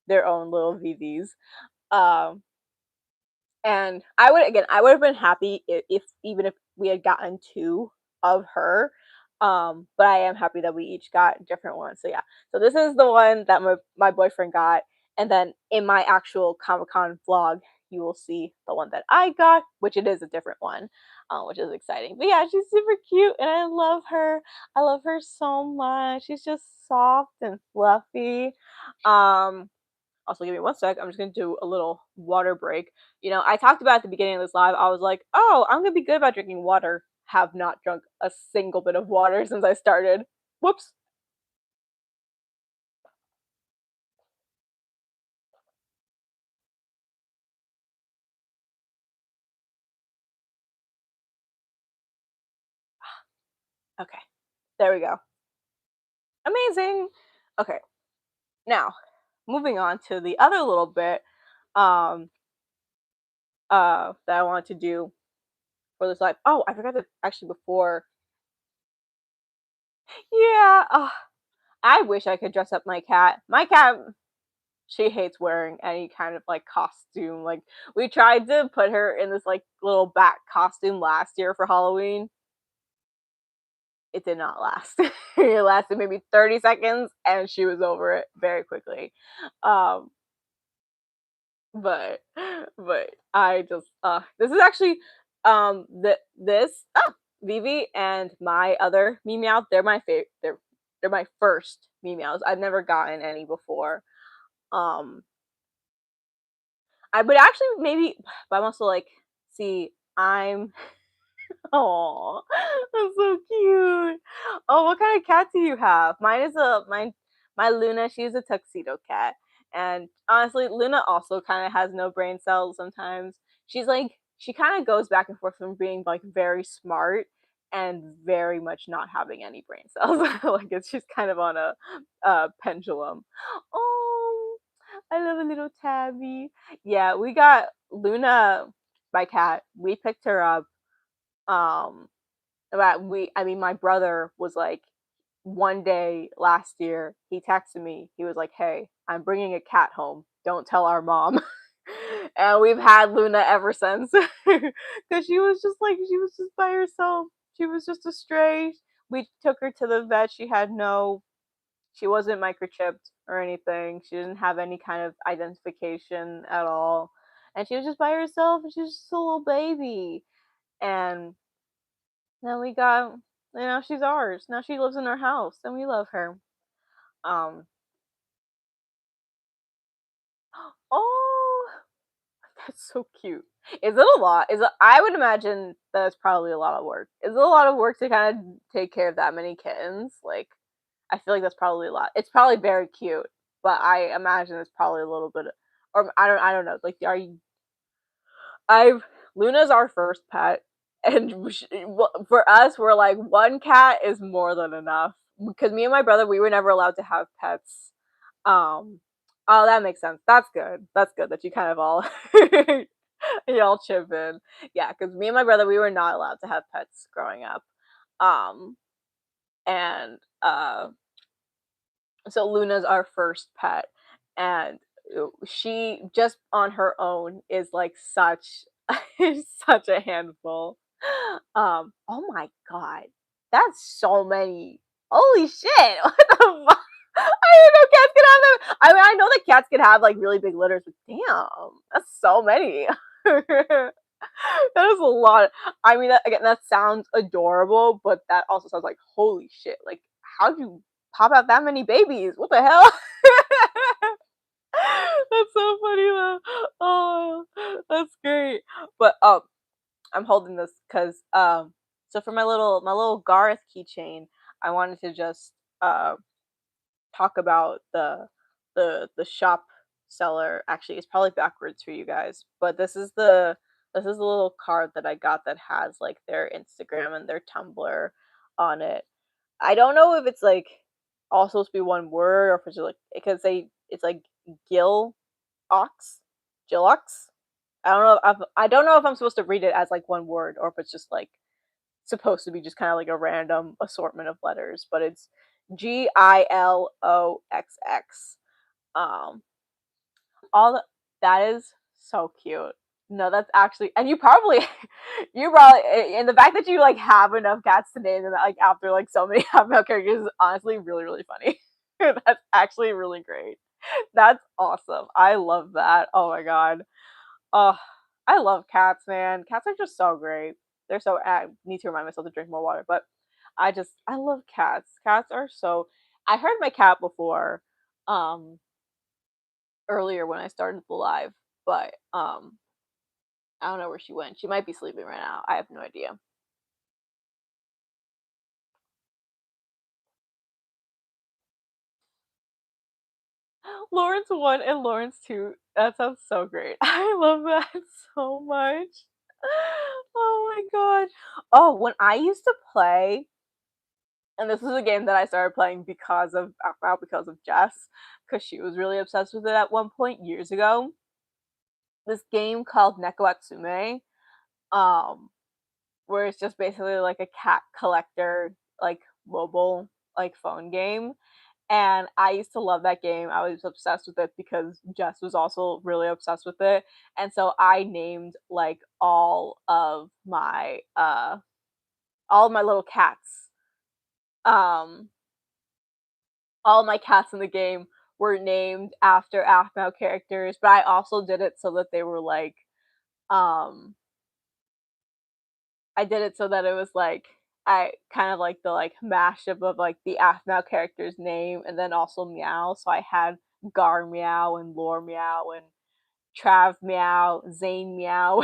their own little VVs. Um and I would have been happy if even if we had gotten two of her. But I am happy that we each got different ones. So yeah. So this is the one that my boyfriend got. And then in my actual Comic-Con vlog, you will see the one that I got, which it is a different one, which is exciting. But yeah, she's super cute and I love her. I love her so much. She's just soft and fluffy. Um, Also, give me one sec. I'm just gonna do a little water break. You know, I talked about at the beginning of this live. I was like, "Oh, I'm gonna be good about drinking water." Have not drunk a single bit of water since I started. Whoops. Okay, there we go. Amazing. Okay, now moving on to the other little bit um that I wanted to do for this live. Oh, I forgot to actually before. Yeah. I wish I could dress up my cat. My cat, she hates wearing any kind of like costume. Like we tried to put her in this like little bat costume last year for Halloween. It did not last. It lasted maybe 30 seconds and she was over it very quickly. Um but I just this is actually this Vivi and my other Meow, they're my favorite. They're my first Meows. I've never gotten any before. Um I would actually maybe, but I'm also like, see, I'm, oh, that's so cute. Oh, what kind of cat do you have? My Luna. She's a tuxedo cat, and honestly, Luna also kind of has no brain cells sometimes. She's like, she kind of goes back and forth from being like very smart and very much not having any brain cells. Like it's just kind of on a pendulum. Oh, I love a little tabby. Yeah, we got Luna, my cat. We picked her up. Um, about we. I mean, my brother was like, one day last year, he texted me. He was like, "Hey, I'm bringing a cat home. Don't tell our mom." And we've had Luna ever since, because she was just by herself. She was just a stray. We took her to the vet. She wasn't microchipped or anything. She didn't have any kind of identification at all. And she was just by herself and she was just a little baby. And then we got, she's ours. Now she lives in our house and we love her. Um, oh, that's so cute. Is it a lot? I would imagine that it's probably a lot of work. Is it a lot of work to kind of take care of that many kittens? Like, I feel like that's probably a lot. It's probably very cute, but I imagine it's probably a little bit, or I don't know. Like, are you? I've Luna's our first pet, and for us, we're like one cat is more than enough because me and my brother we were never allowed to have pets. Um, oh, that makes sense. That's good. That's good that you kind of all you all chip in. Yeah, because me and my brother we were not allowed to have pets growing up. Um, and so Luna's our first pet, and she just on her own is like such such a handful. Oh my god, that's so many. Holy shit! What the fuck? I didn't know cats could have them. I mean, I know that cats can have like really big litters, but damn, that's so many. That is a lot. I mean, that, again, that sounds adorable, but that also sounds like holy shit. Like, how'd you pop out that many babies? What the hell? That's so funny though. Oh, that's great. But I'm holding this because so for my little Garth keychain, I wanted to just uh talk about the shop seller. Actually, it's probably backwards for you guys, but this is the little card that I got that has like their Instagram and their Tumblr on it. I don't know if it's like all supposed to be one word or if it's just, like because it's like Gil Ox, Gilox. I don't know if I'm supposed to read it as like one word or if it's just like supposed to be just kind of like a random assortment of letters, but it's Giloxx. Um, all that is so cute. No, that's actually, and you probably, you probably, and the fact that you like have enough cats to name them like after like so many Aphmau characters is honestly really really funny. That's actually really great. That's awesome. I love that. Oh my god. Oh, I love cats, man. Cats are just so great. They're so. I need to remind myself to drink more water, but I love cats. Cats are so. I heard my cat before, um, earlier when I started the live, but I don't know where she went. She might be sleeping right now. I have no idea. Lawrence 1 and Lawrence 2. That sounds so great. I love that so much. Oh my god. Oh, when I used to play, and this is a game that I started playing because of because of Jess, because she was really obsessed with it at one point years ago. This game called Neko Atsume, um, where it's just basically like a cat collector, like mobile, like phone game. And I used to love that game. I was obsessed with it because Jess was also really obsessed with it. And so I named like all of my little cats. Um all my cats in the game were named after Aphmau characters, but I also did it so that they were like um I did it so that it was like I kind of like the like mashup of like the Aphmau character's name and then also meow. So I had Gar meow and Lore meow and Trav meow, Zane meow,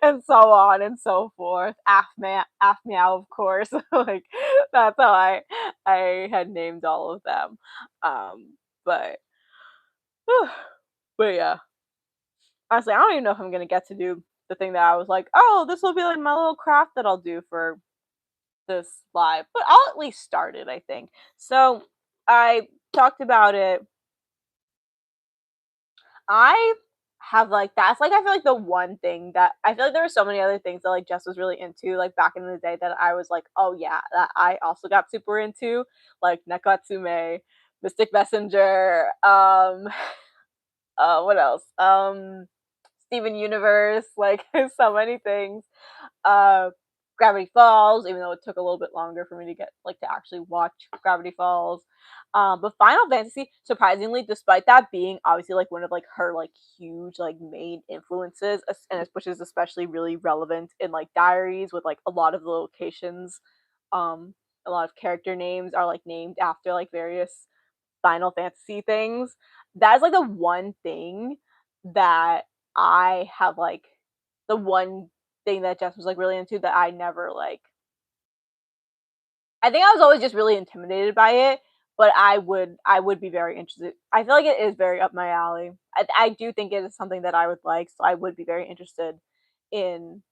and so on and so forth. Af meow, of course. Like that's how I had named all of them. But but yeah, honestly, I don't even know if I'm gonna get to do the thing that I was like, oh, this will be like my little craft that I'll do for this live, but I'll at least start it. I think so. I talked about it. I have like that's like I feel like the one thing that I feel like there were so many other things that like Jess was really into like back in the day that I was like, oh yeah, that I also got super into like Nekatsume, Mystic Messenger, what else? Steven Universe, like so many things. Uh Gravity Falls, even though it took a little bit longer for me to get like to actually watch Gravity Falls. But Final Fantasy, surprisingly, despite that being obviously like one of like her like huge like main influences, and which is especially really relevant in like Diaries with like a lot of the locations, um, a lot of character names are like named after like various Final Fantasy things. That is like the one thing that I have like the one thing that Jess was like really into that I never like. I think I was always just really intimidated by it, but I would be very interested. I feel like it is very up my alley. I do think it is something that I would like, so I would be very interested in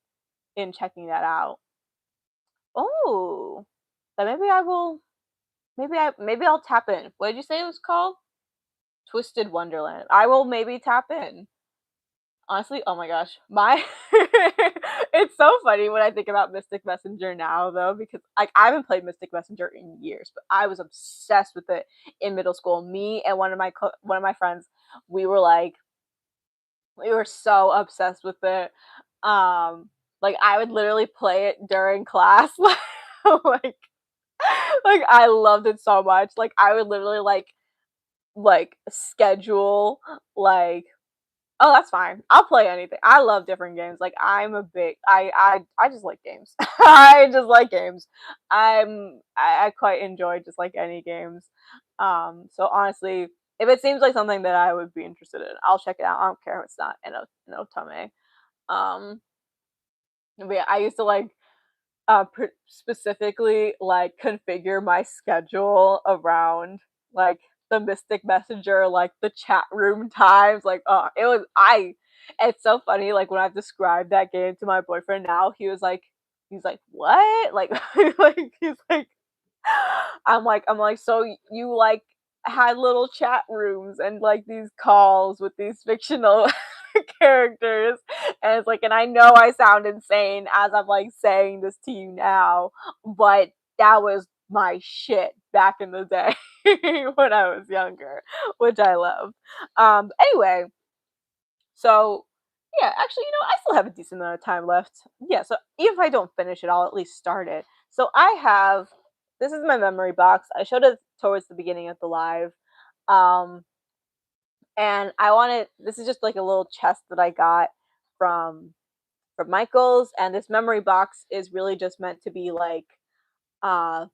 checking that out. Oh, then maybe I will. Maybe I'll tap in. What did you say it was called? Twisted Wonderland. I will maybe tap in. Honestly, oh my gosh, my it's so funny when I think about Mystic Messenger now, though, because like I haven't played Mystic Messenger in years, but I was obsessed with it in middle school. Me and one of my friends, we were like, we were so obsessed with it. Um, like I would literally play it during class, like like I loved it so much. Like I would literally like schedule like oh, that's fine. I'll play anything. I love different games. Like I'm a big I just like games. I just like games. I quite enjoy just like any games. So honestly, if it seems like something that I would be interested in, I'll check it out. I don't care if it's not in Otome. Um but yeah, I used to like specifically like configure my schedule around like the Mystic Messenger, like the chat room times. Like, oh, it was I. It's so funny. Like when I've described that game to my boyfriend now, he's like, what? Like, like he's like, I'm like, so you like had little chat rooms and like these calls with these fictional characters, and it's like, and I know I sound insane as I'm like saying this to you now, but that was my shit back in the day when I was younger, which I love. Anyway, so yeah, actually, I still have a decent amount of time left. Yeah, so even if I don't finish it, I'll at least start it. So I have this is my memory box. I showed it towards the beginning of the live. Um, and I wanted this is just like a little chest that I got from Michael's, and this memory box is really just meant to be like uh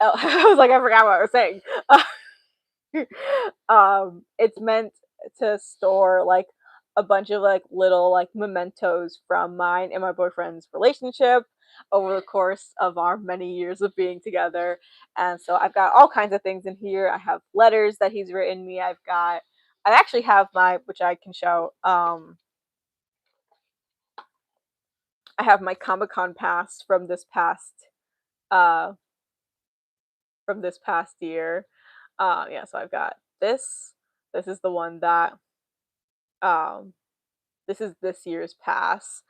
oh, I was like I forgot what I was saying. It's meant to store like a bunch of like little like mementos from mine and my boyfriend's relationship over the course of our many years of being together. And so I've got all kinds of things in here. I have letters that he's written me. I actually have my which I can show. I have my Comic-Con pass uh from this past year. Yeah, so I've got this. This is the one that um this is this year's pass.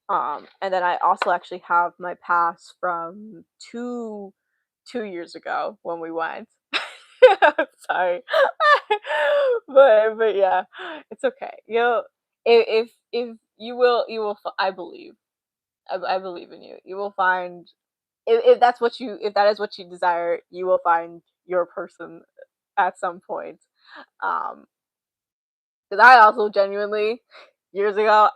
And then I also actually have my pass from two years ago when we went. Sorry, but yeah, it's okay. If I believe I believe in you. You will find if that's what you if that is what you desire, you will find your person at some point. Um, because I also genuinely years ago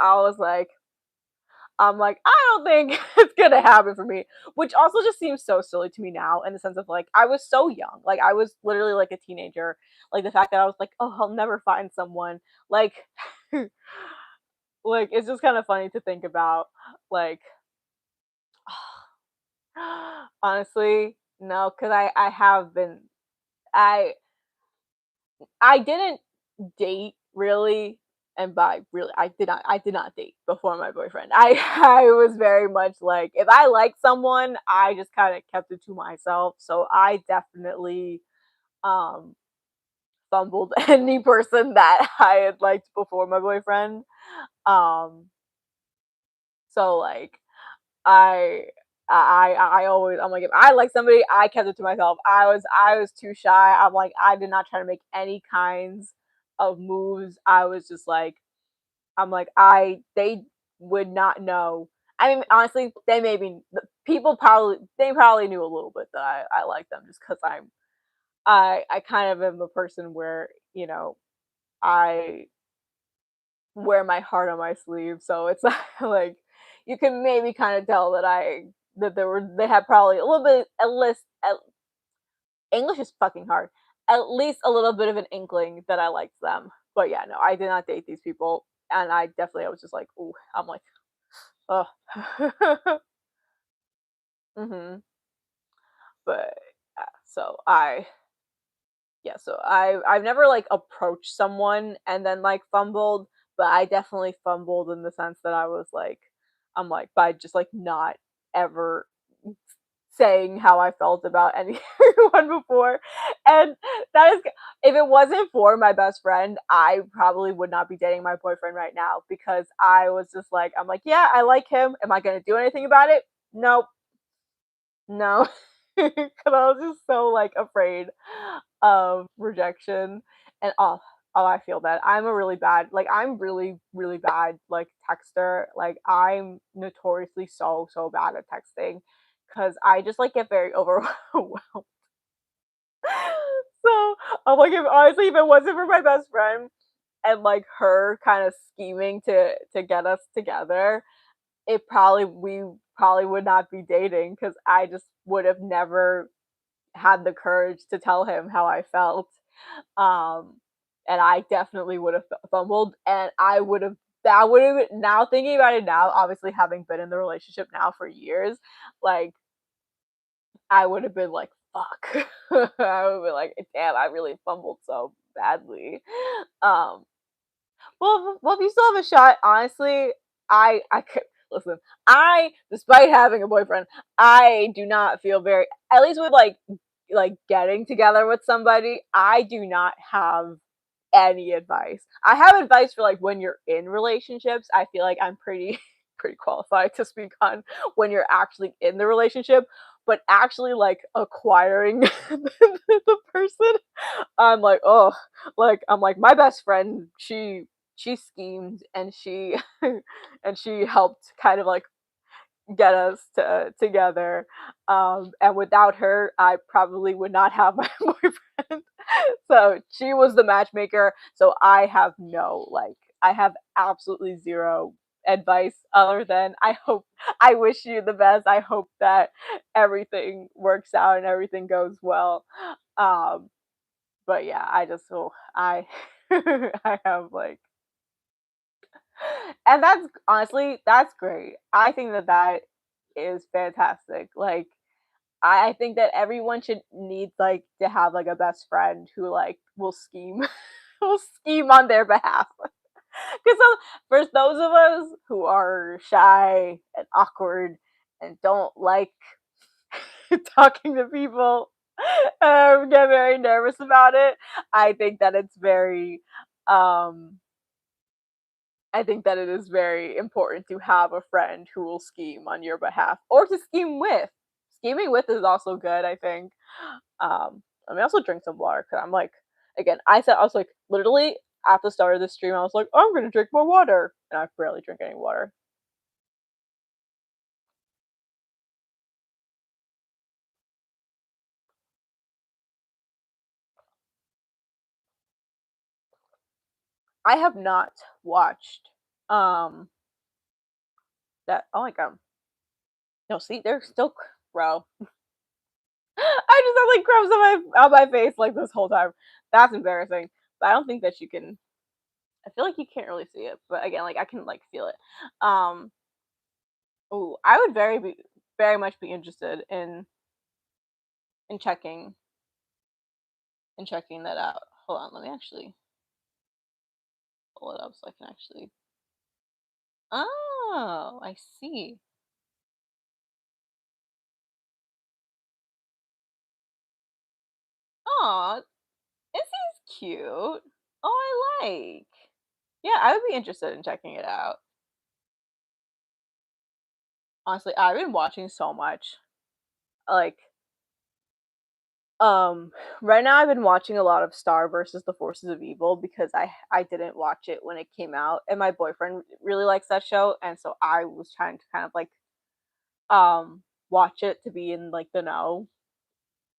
I'm like, I don't think it's gonna happen for me. Which also just seems so silly to me now in the sense of like I was so young. Like I was literally like a teenager. Like the fact that I was like, oh, I'll never find someone. Like like it's just kind of funny to think about. Like honestly, no, because I have been I I didn't date really, and by really I did not date before my boyfriend. I was very much like if I liked someone, I just kind of kept it to myself. So I definitely um fumbled any person that I had liked before my boyfriend. Um so like I I always I'm like if I like somebody, I kept it to myself. I was too shy. I'm like I did not try to make any kinds of moves. I was just like I'm like I they would not know. I mean honestly, they maybe people probably they probably knew a little bit that I like them just cuz I kind of am a person where, I wear my heart on my sleeve. So it's like you can maybe kind of tell that they had probably a little bit at least English is fucking hard. At least a little bit of an inkling that I liked them. But yeah, no, I did not date these people, and I was just like, ooh, I'm like, oh, hmm. But so I've never like approached someone and then like fumbled, but I definitely fumbled in the sense that I'm like by just like not ever saying how I felt about anyone before. And that is, if it wasn't for my best friend, I probably would not be dating my boyfriend right now because I was just like, I'm like, yeah, I like him. Am I going to do anything about it? Nope. No. Because I was just so like afraid of rejection. And oh, I feel bad. I'm a really bad, like, I'm really, really bad, like, texter. Like, I'm notoriously so bad at texting because I just, like, get very overwhelmed. So, I'm like, if honestly, if it wasn't for my best friend and, like, her kind of scheming to get us together, we probably would not be dating because I just would have never had the courage to tell him how I felt. Um, and I definitely would have fumbled, and I would have that would have now thinking about it now, obviously having been in the relationship now for years, like I would have been like, fuck. I would be like, damn, I really fumbled so badly. Um, well, if you still have a shot, honestly, I could listen. I, despite having a boyfriend, I do not feel very. At least with like getting together with somebody, I do not have any advice. I have advice for like when you're in relationships. I feel like I'm pretty pretty qualified to speak on when you're actually in the relationship, but actually like acquiring the person, I'm like, oh, like I'm like my best friend, she schemed and she and she helped kind of like get us together. And without her, I probably would not have my boyfriend. So she was the matchmaker. So I have no, like, I have absolutely zero advice other than I wish you the best. I hope that everything works out and everything goes well. Um, but yeah, I just feel I have like, and that's honestly that's great. I think that that is fantastic. Like I think that everyone should need like to have like a best friend who like will scheme will scheme on their behalf. Because for those of us who are shy and awkward and don't like talking to people, get very nervous about it. I think that it's very um I think that it is very important to have a friend who will scheme on your behalf or to scheme with. Scheming with is also good, I think. Let me also drink some water because I'm like, again, I was like, literally at the start of the stream, I was like, oh, I'm gonna drink more water, and I barely drink any water. I have not watched um that. Oh my god, no, see, they're still bro. I just have like crumbs on my face like this whole time. That's embarrassing. But I don't think that you can. I feel like you can't really see it, but again, like I can like feel it. Um, oh, I would very much be interested in checking that out. Hold on, let me actually pull it up so I can actually. Oh, I see. Oh, this is cute. Oh, I like. Yeah, I would be interested in checking it out. Honestly, I've been watching so much. Like, um, right now I've been watching a lot of Star versus the Forces of Evil because I didn't watch it when it came out, and my boyfriend really likes that show, and so I was trying to kind of like watch it to be in like the know.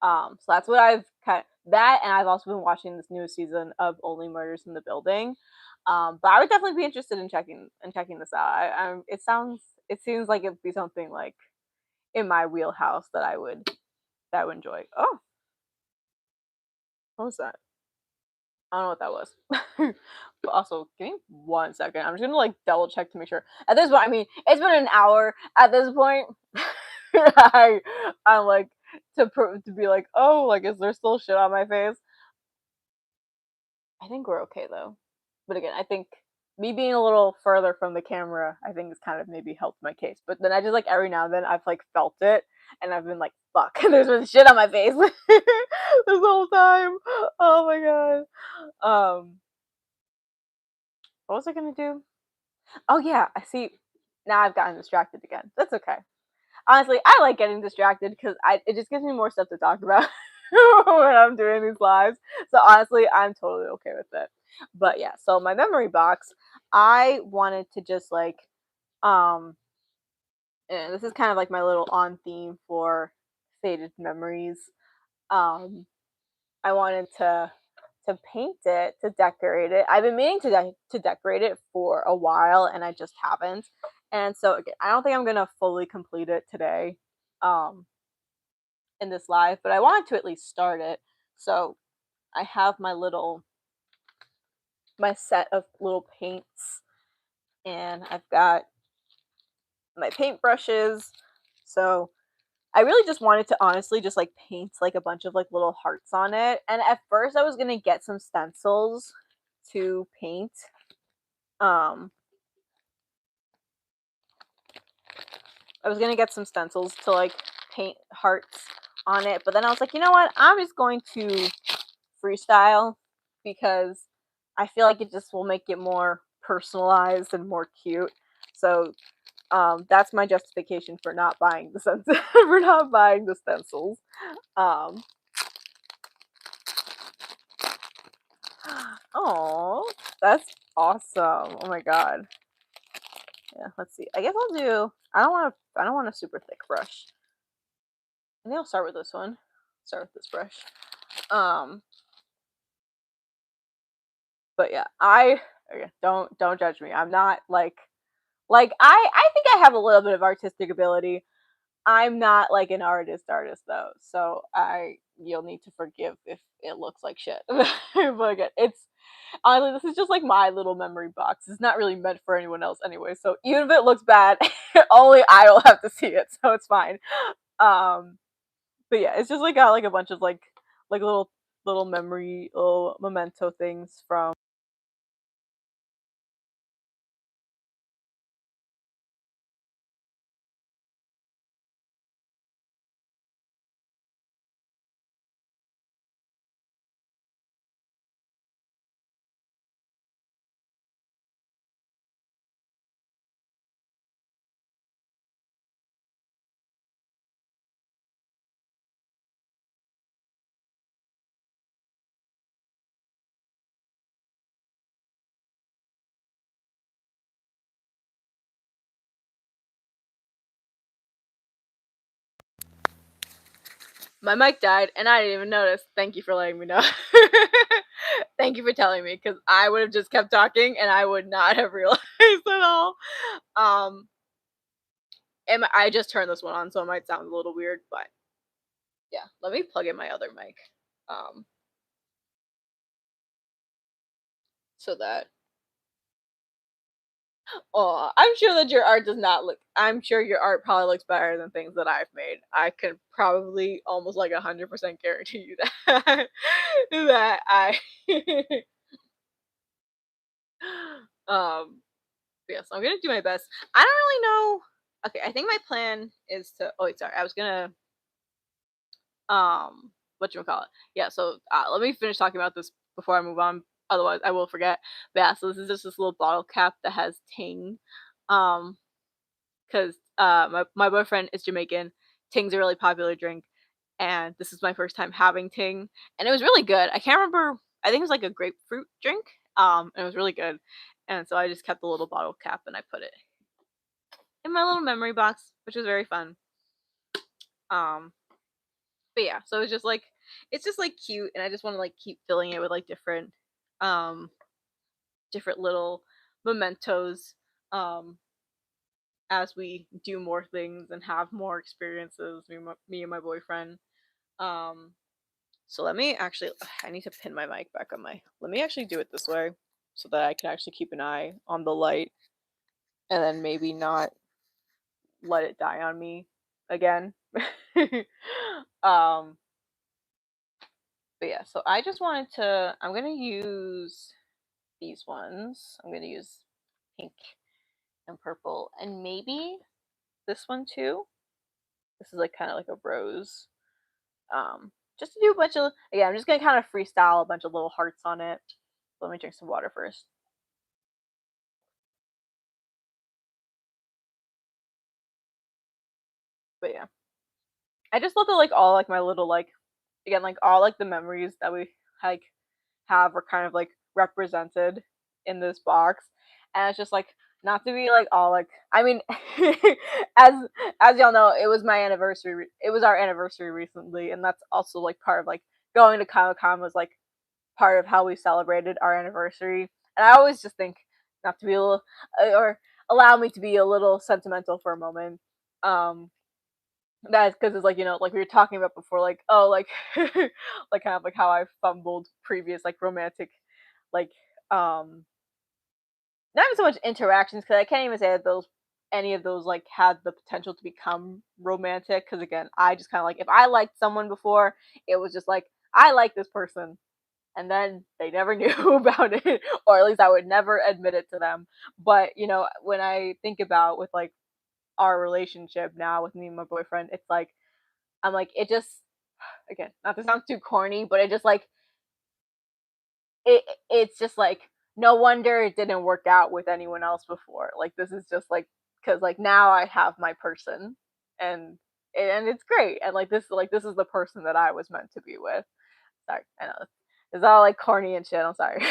So that's what I've kind of, that, and I've also been watching this new season of Only Murders in the Building. But I would definitely be interested in checking this out. It seems like it'd be something like in my wheelhouse that I would enjoy. Oh, what was that? I don't know what that was. But also, give me 1 second. I'm just gonna like double check to make sure. At this point, I mean, it's been an hour. At this point, I I'm like to be like, oh, like is there still shit on my face? I think we're okay though. But again, I think me being a little further from the camera, I think has kind of maybe helped my case. But then I just like every now and then I've like felt it, and I've been like, "Fuck!" There's been shit on my face this whole time. Oh my god. What was I gonna do? Oh yeah, I see. Now I've gotten distracted again. That's okay. Honestly, I like getting distracted because I it just gives me more stuff to talk about when I'm doing these lives. So honestly, I'm totally okay with it. But yeah, so my memory box, I wanted to just like um and this is kind of like my little on theme for faded memories. Um I wanted to paint it, to decorate it. I've been meaning to decorate it for a while and I just haven't. And so again, I don't think I'm gonna fully complete it today. Um in this live, but I wanted to at least start it. So I have my set of little paints, and I've got my paintbrushes. So I really just wanted to honestly just like paint like a bunch of like little hearts on it. And at first I was gonna get some stencils to paint. Um I was gonna get some stencils to like paint hearts on it, but then I was like, you know what? I'm just going to freestyle because I feel like it just will make it more personalized and more cute. So that's my justification for not buying the for not buying the stencils. Um, oh, that's awesome! Oh my god. Yeah, let's see. I guess I'll do. I don't want to. I don't want a super thick brush. I think I'll start with this one. Start with this brush. Um, but yeah, okay, don't judge me. I'm not like I think I have a little bit of artistic ability. I'm not like an artist though, so I you'll need to forgive if it looks like shit. But again, it's honestly this is just like my little memory box. It's not really meant for anyone else anyway. So even if it looks bad, only I will have to see it, so it's fine. Um, but yeah, it's just like got like a bunch of like little memory little memento things from my mic died and I didn't even notice. Thank you for letting me know. Thank you for telling me because I would have just kept talking and I would not have realized at all. Um, and I just turned this one on, so it might sound a little weird, but yeah. Let me plug in my other mic, um, so that. Oh, I'm sure that your art does not look. I'm sure your art probably looks better than things that I've made. I could probably almost like 100% guarantee you that that I. um yeah, so I'm gonna do my best. I don't really know. Okay, I think my plan is to. Oh wait, sorry. I was gonna what you call it? Yeah. So let me finish talking about this before I move on. Otherwise, I will forget. But yeah, so this is just this little bottle cap that has ting. Um, because my boyfriend is Jamaican. Ting's a really popular drink, and this is my first time having ting, and it was really good. I can't remember. I think it was like a grapefruit drink. And it was really good, and so I just kept the little bottle cap and I put it in my little memory box, which was very fun. Um, but yeah, so it's just like cute, and I just want to like keep filling it with like um, different little mementos. Um, as we do more things and have more experiences, me and my boyfriend. Um, so let me actually, I need to pin my mic back on my. Let me actually do it this way, so that I can actually keep an eye on the light, and then maybe not let it die on me again. um, but yeah, so I just wanted to. I'm gonna use these ones. I'm gonna use pink and purple, and maybe this one too. This is like kind of like a rose. Just to do a bunch of, again, I'm just gonna kind of freestyle a bunch of little hearts on it. Let me drink some water first. But yeah, I just look at like all like my little like, again, like all like the memories that we like have are kind of like represented in this box, and it's just like not to be like all like, I mean, as as y'all know, it was my anniversary. It was our anniversary recently, and that's also like part of like going to Comic Con was like part of how we celebrated our anniversary. And I always just think not to be a little, or allow me to be a little sentimental for a moment. Um, that's because it's like, like we were talking about before, like, oh, like like kind of like how I fumbled previous like romantic, like not even so much interactions, because I can't even say that those any of those like had the potential to become romantic, because again, I just kind of like, if I liked someone before, it was just like I like this person, and then they never knew about it, or at least I would never admit it to them. But when I think about with like our relationship now with me and my boyfriend, it's like I'm like, it just, again, not to sound too corny, but it just like it's just like no wonder it didn't work out with anyone else before. Like this is just like, because like now I have my person, and it's great, and like this is the person that I was meant to be with. Sorry, I know it's all like corny and shit. I'm sorry.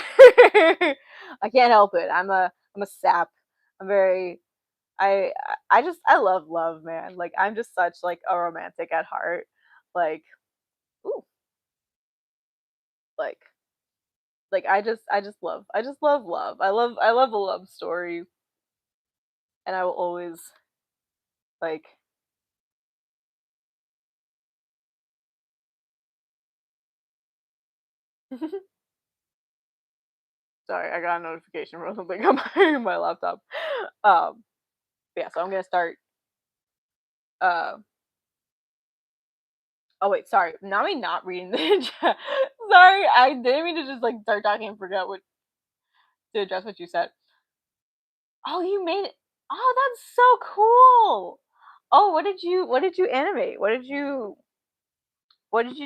I can't help it. I'm a sap. I'm very I I love love, man. Like I'm just such like a romantic at heart. Like ooh, like I just love love. I love a love story, and I will always like sorry, I got a notification from something on my laptop. Um yeah, so I'm gonna start uh oh wait, sorry. Now I'm not reading the chat. Sorry, I didn't mean to just like start talking and forget what to address what you said. Oh, you made it. Oh, that's so cool. Oh, what did you animate? What did you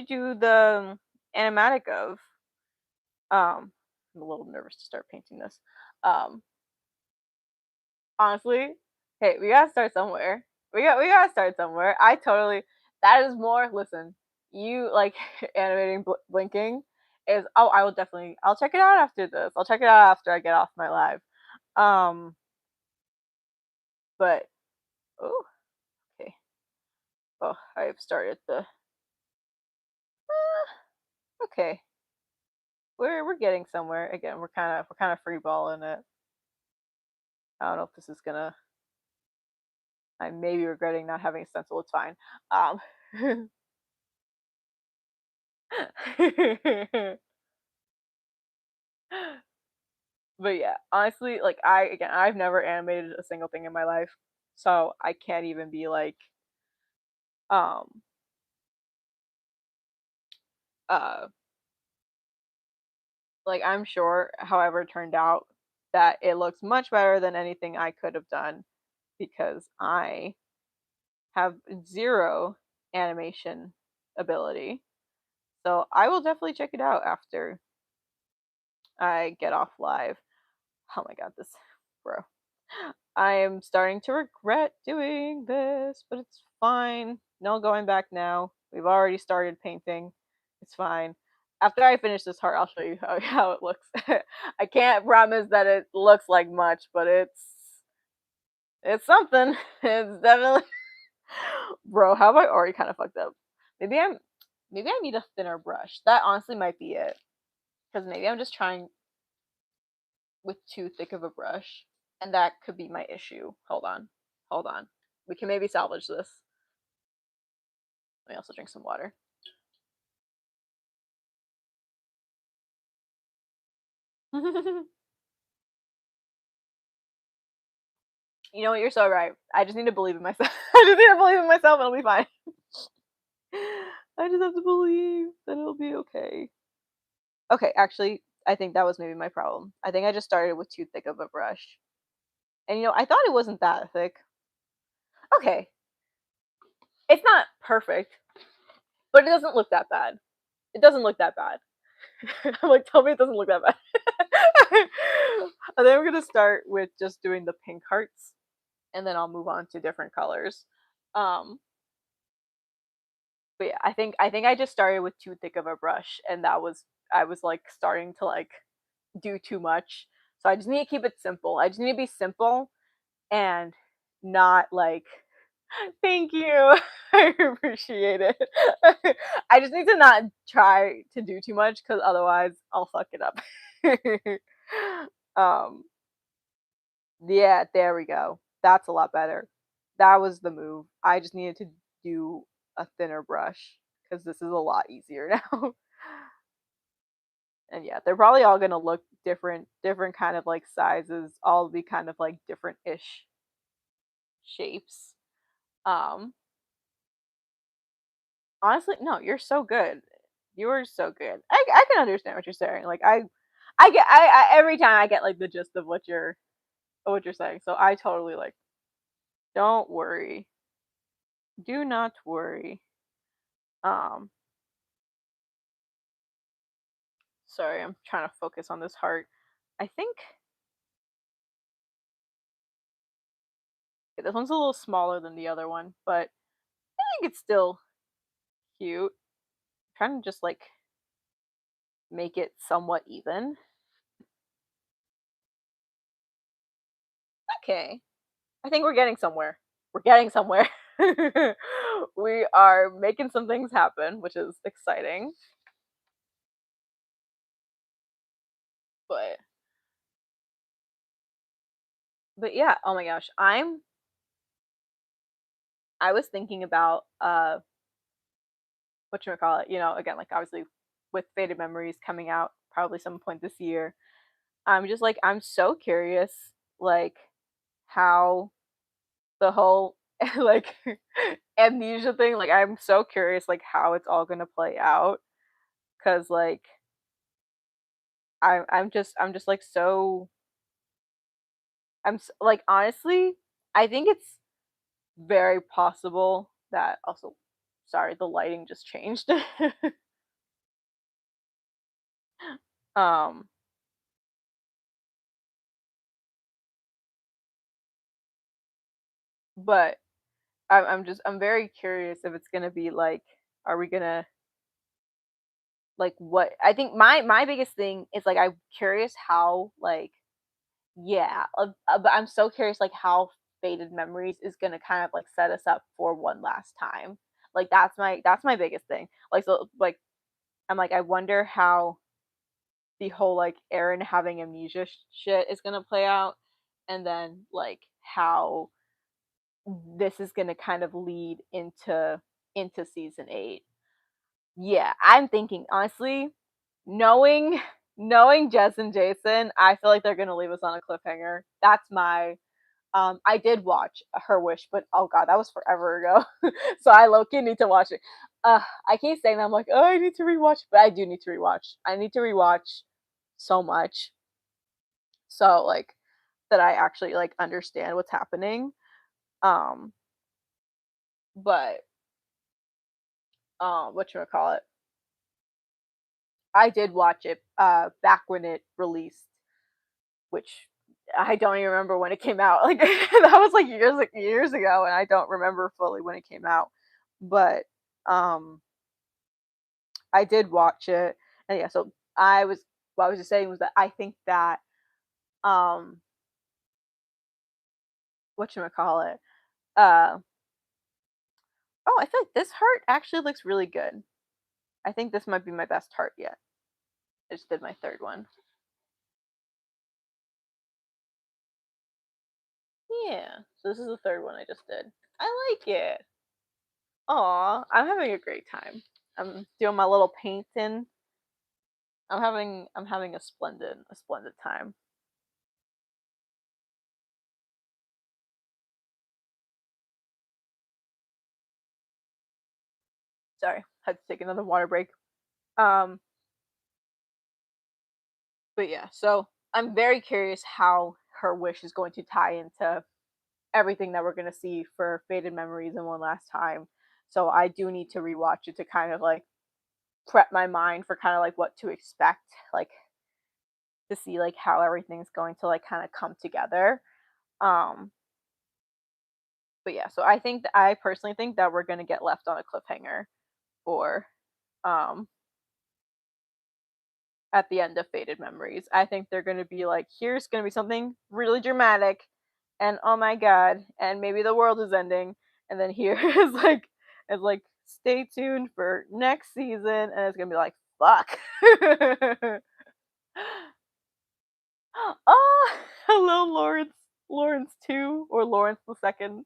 do the animatic of? I'm a little nervous to start painting this. Um, honestly, hey, we gotta start somewhere. We gotta start somewhere. I totally, that is more. Listen, you like animating blinking is, oh, I will definitely, I'll check it out after this. I'll check it out after I get off my live. Um, but oh, okay. Oh, I've started the. Okay, we're getting somewhere. Again, we're kind of free balling it. I don't know if this is gonna. I may be regretting not having a stencil. It's fine. Um, but yeah, honestly, like I've never animated a single thing in my life, so I can't even be um uh like I'm sure, however it turned out, that it looks much better than anything I could have done, because I have zero animation ability. So I will definitely check it out after I get off live. Oh my god, this bro. I am starting to regret doing this, but it's fine. No going back now. We've already started painting. It's fine. After I finish this heart, I'll show you how it looks. I can't promise that it looks like much, but it's something. It's definitely bro, how have I already kind of fucked up? Maybe I'm maybe I need a thinner brush. That honestly might be it. Because maybe I'm just trying with too thick of a brush, and that could be my issue. Hold on. Hold on. We can maybe salvage this. Let me also drink some water. You know what? You're so right. I just need to believe in myself. I just need to believe in myself, and it'll be fine. I just have to believe that it'll be okay. Okay, actually, I think that was maybe my problem. I think I just started with too thick of a brush. And I thought it wasn't that thick. Okay. It's not perfect, but it doesn't look that bad. It doesn't look that bad. I'm like, tell me it doesn't look that bad. And then we're gonna start with just doing the pink hearts, and then I'll move on to different colors. Um, but yeah, I think I just started with too thick of a brush, and I was like starting to like do too much. So I just need to keep it simple. I just need to be simple and not like thank you. I appreciate it. I just need to not try to do too much because otherwise I'll fuck it up. um, yeah, there we go. That's a lot better. That was the move. I just needed to do a thinner brush because this is a lot easier now. And yeah, they're probably all gonna look different kind of like sizes, all be kind of like different-ish shapes. Um, Honestly, no, you're so good. You are so good. I can understand what you're saying. Like I get I every time I get like the gist of what you're saying. So I totally like don't worry. Do not worry. Um Sorry, I'm trying to focus on this heart. I think this one's a little smaller than the other one, but I think it's still cute. Trying to just like make it somewhat even. Okay. I think we're getting somewhere. We're getting somewhere. We are making some things happen, which is exciting. But yeah, oh my gosh. I was thinking about whatchamacallit, again, like obviously with Faded Memories coming out probably some point this year. I'm just like I'm so curious like how the whole like amnesia thing, like I'm so curious like how it's all gonna play out. Cause like I'm just like so like honestly, I think it's very possible that also sorry, the lighting just changed. um but I'm very curious if it's gonna be like, are we gonna like what I think my biggest thing is like I'm curious how like yeah, but I'm so curious like how Faded Memories is gonna kind of like set us up for one last time. Like that's my biggest thing. Like so like I'm like I wonder how the whole like Aaron having amnesia shit is gonna play out, and then like how this is gonna kind of lead into season 8. Yeah, I'm thinking honestly, knowing knowing Jess and Jason, I feel like they're gonna leave us on a cliffhanger. That's my I did watch Her Wish, but oh god, that was forever ago. So I low key need to watch it. I keep saying that I'm like, oh, I need to rewatch, but I do need to rewatch. I need to rewatch so much, so like that I actually like understand what's happening. Um, but what you call it? I did watch it back when it released, which I don't even remember when it came out. Like that was like years ago, and I don't remember fully when it came out. But um, I did watch it, and yeah. So what I was just saying was that I think that um, what you call it? Uh, oh, I feel like this heart actually looks really good. I think this might be my best heart yet. I just did my third one. Yeah. So this is the third one I just did. I like it. Aw, I'm having a great time. I'm doing my little painting. I'm having a splendid time. Sorry, had to take another water break. Um, but yeah, so I'm very curious how her wish is going to tie into everything that we're gonna see for Faded Memories and One Last Time. So I do need to rewatch it to kind of like prep my mind for kind of like what to expect, like to see like how everything's going to like kind of come together. Um, but yeah, so I personally think that we're gonna get left on a cliffhanger for um at the end of Faded Memories. I think they're gonna be like, here's gonna be something really dramatic, and oh my god, and maybe the world is ending, and then here is like stay tuned for next season, and it's gonna be like fuck. Oh, hello, Lawrence 2 or Lawrence the second.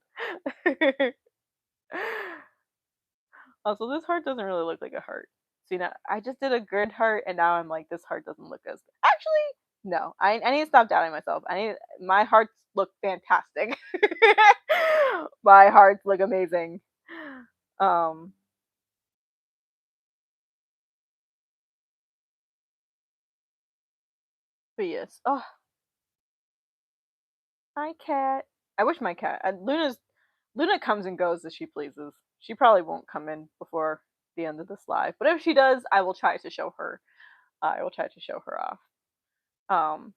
Also, this heart doesn't really look like a heart. See, now I just did a good heart, and now I'm like, this heart doesn't look as good. Actually, no. I need to stop doubting myself. My hearts look fantastic. My hearts look amazing. Um, but yes. Oh, hi, cat. I wish my cat. Luna comes and goes as she pleases. She probably won't come in before the end of this live, but if she does, I will try to show her. I will try to show her off. Um,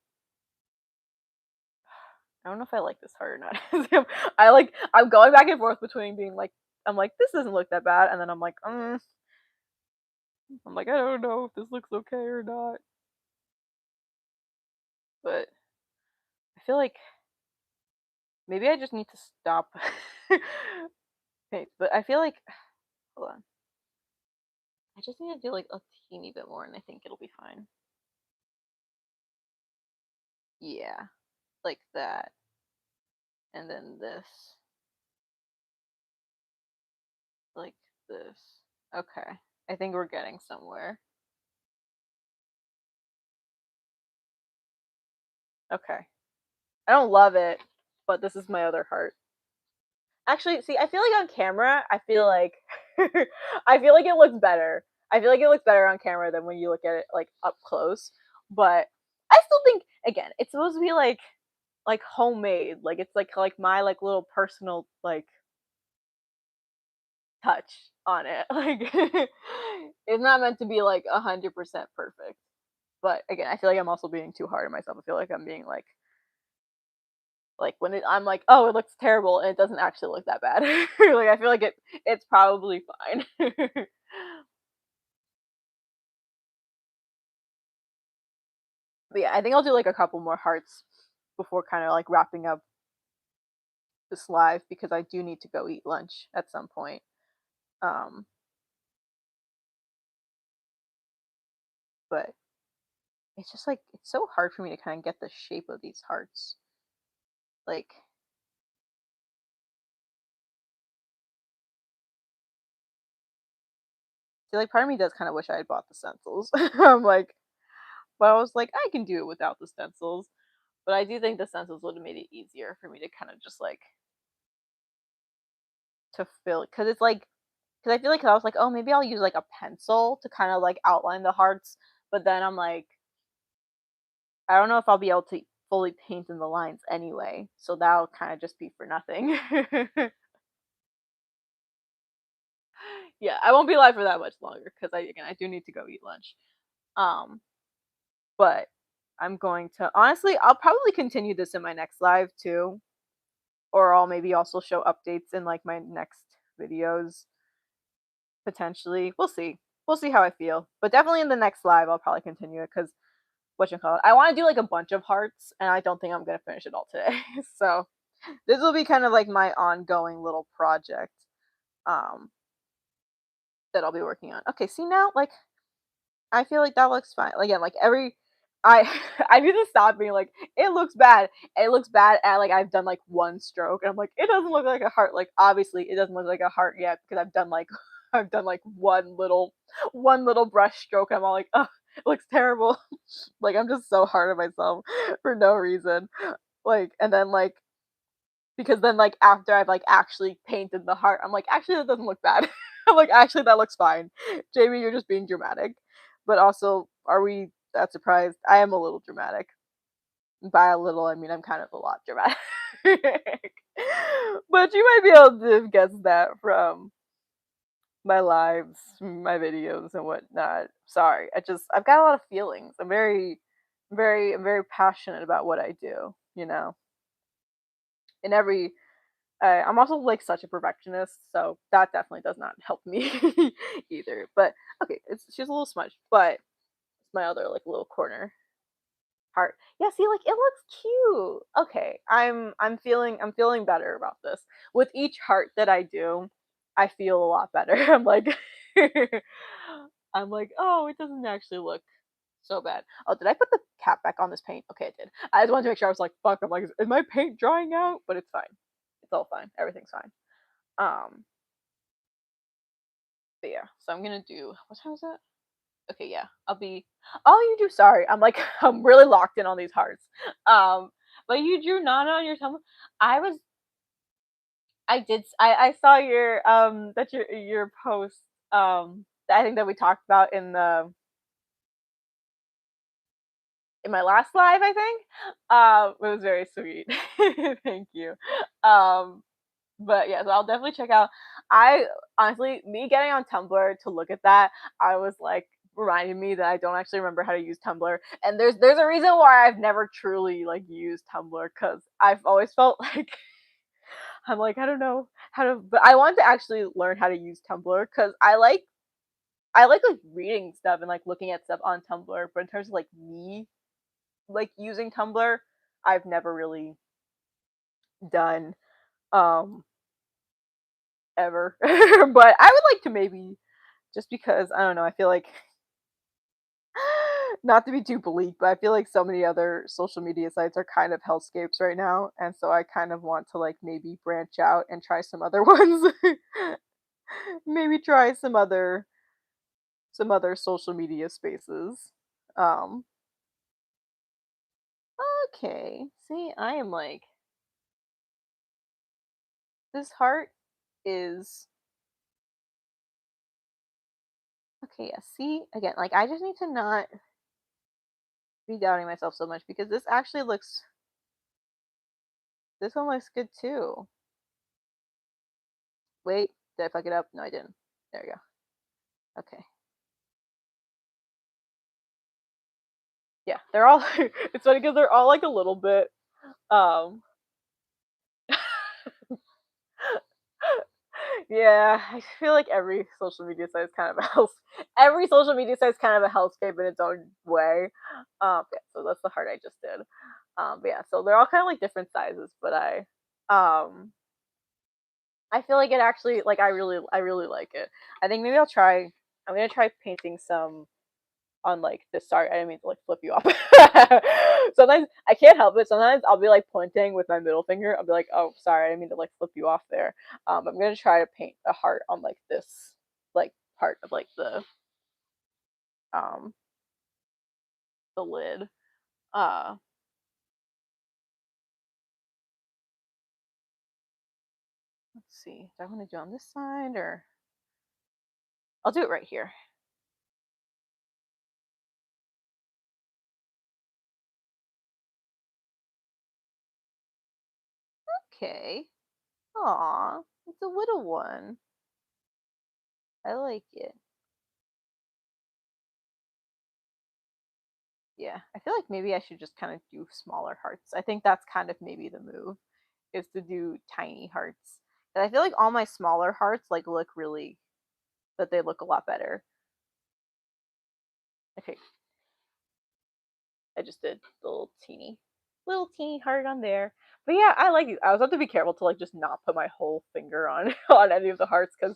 I don't know if I like this heart or not. I'm going back and forth between being like I'm like this doesn't look that bad, and then I'm like I don't know if this looks okay or not. But I feel like maybe I just need to stop. Okay, but I feel like hold on. I just need to do like a teeny bit more, and I think it'll be fine. Yeah, like that, and then this, like this. Okay, I think we're getting somewhere. Okay, I don't love it, but this is my other heart. Actually, see, I feel like on camera, I feel like I feel like it looks better. I feel like it looks better on camera than when you look at it like up close. But I still think again, it's supposed to be like homemade. Like it's like my like little personal like touch on it. Like it's not meant to be like 100% perfect. But again, I feel like I'm also being too hard on myself. I feel like I'm being like when I'm like, oh, it looks terrible, and it doesn't actually look that bad. Like I feel like it's probably fine. But yeah, I think I'll do like a couple more hearts before kind of like wrapping up this live because I do need to go eat lunch at some point. Um, but it's just like it's so hard for me to kind of get the shape of these hearts. Like, see, like part of me does kind of wish I had bought the stencils. I'm like, but I was like, I can do it without the stencils. But I do think the stencils would have made it easier for me to kind of just like to fill because it's like because I feel like I was like, oh, maybe I'll use like a pencil to kind of like outline the hearts, but then I'm like, I don't know if I'll be able to fully paint in the lines anyway, so that'll kind of just be for nothing. Yeah, I won't be live for that much longer because I do need to go eat lunch. Um, but I'm going to honestly, I'll probably continue this in my next live too, or I'll maybe also show updates in like my next videos potentially. We'll see. We'll see how I feel. But definitely in the next live, I'll probably continue it because what you call it. I want to do like a bunch of hearts, and I don't think I'm gonna finish it all today. So this will be kind of like my ongoing little project um that I'll be working on. Okay, see now, like I feel like that looks fine. Like, again, like every I I need to stop being like it looks bad. It looks bad at like I've done like one stroke, and I'm like it doesn't look like a heart. Like obviously it doesn't look like a heart yet because I've done like I've done like one little brush stroke. And I'm all like, oh, it looks terrible. Like I'm just so hard on myself for no reason. Like and then like because then like after I've like actually painted the heart, I'm like actually that doesn't look bad. I'm like actually that looks fine. Jamie, you're just being dramatic. But also, are we that surprised? I am a little dramatic. By a little, I mean I'm kind of a lot dramatic. But you might be able to guess that from my lives, my videos and whatnot. Sorry, I've got a lot of feelings. I'm very passionate about what I do. You know, in every I'm also like such a perfectionist, so that definitely does not help me either. But okay, she's a little smudged, but it's my other like little corner heart. Yeah, see, like it looks cute. Okay, I'm feeling better about this. With each heart that I do, I feel a lot better. I'm like, I'm like, oh, it doesn't actually look so bad. Oh, did I put the cap back on this paint? Okay, I did. I just wanted to make sure. I was like, fuck. I'm like, is my paint drying out? But it's fine. It's all fine. Everything's fine. Um, but yeah. So I'm gonna do. What time is it? Okay, yeah. I'll be. Oh, you do. Sorry, I'm like I'm really locked in on these hearts. Um, but you drew Nana on your Tumblr. I was. I did. I saw your that your post that I think that we talked about in my last live. I think it was very sweet. Thank you. Um, but yeah, so I'll definitely check out. I honestly, me getting on Tumblr to look at that, I was like reminding me that I don't actually remember how to use Tumblr, and there's a reason why I've never truly like used Tumblr because I've always felt like I'm like I don't know how to, but I want to actually learn how to use Tumblr because I like reading stuff and like looking at stuff on Tumblr, but in terms of like me like using Tumblr, I've never really done um ever. But I would like to maybe just because I don't know, I feel like not to be too bleak, but I feel like so many other social media sites are kind of hellscapes right now, and so I kind of want to like maybe branch out and try some other ones. Maybe try some other social media spaces. Um okay. See, I am like this heart is okay, yeah. See, again, like I just need to not be doubting myself so much because this actually looks this one looks good too. Wait, did I fuck it up? No, I didn't. There we go. Okay. Yeah, they're all it's funny because they're all like a little bit um yeah, I feel like every social media site is kind of a hell every social media site is kind of a hellscape in its own way. Yeah, so that's the heart I just did. But yeah, so they're all kind of like different sizes, but I feel like it actually like I really like it. I think maybe I'm gonna try painting some on like the sorry, I didn't mean to like flip you off. Sometimes I can't help it. Sometimes I'll be like pointing with my middle finger. I'll be like, oh sorry, I didn't mean to like flip you off there. I'm gonna try to paint a heart on like this like part of like um the lid. Uh let's see. Do I want to do on this side or I'll do it right here. Okay. Aw, it's a little one. I like it. Yeah, I feel like maybe I should just kind of do smaller hearts. I think that's kind of maybe the move is to do tiny hearts. And I feel like all my smaller hearts like look really that they look a lot better. Okay, I just did the little teeny heart on there. But yeah, I like these. I was have to be careful to like just not put my whole finger on on any of the hearts because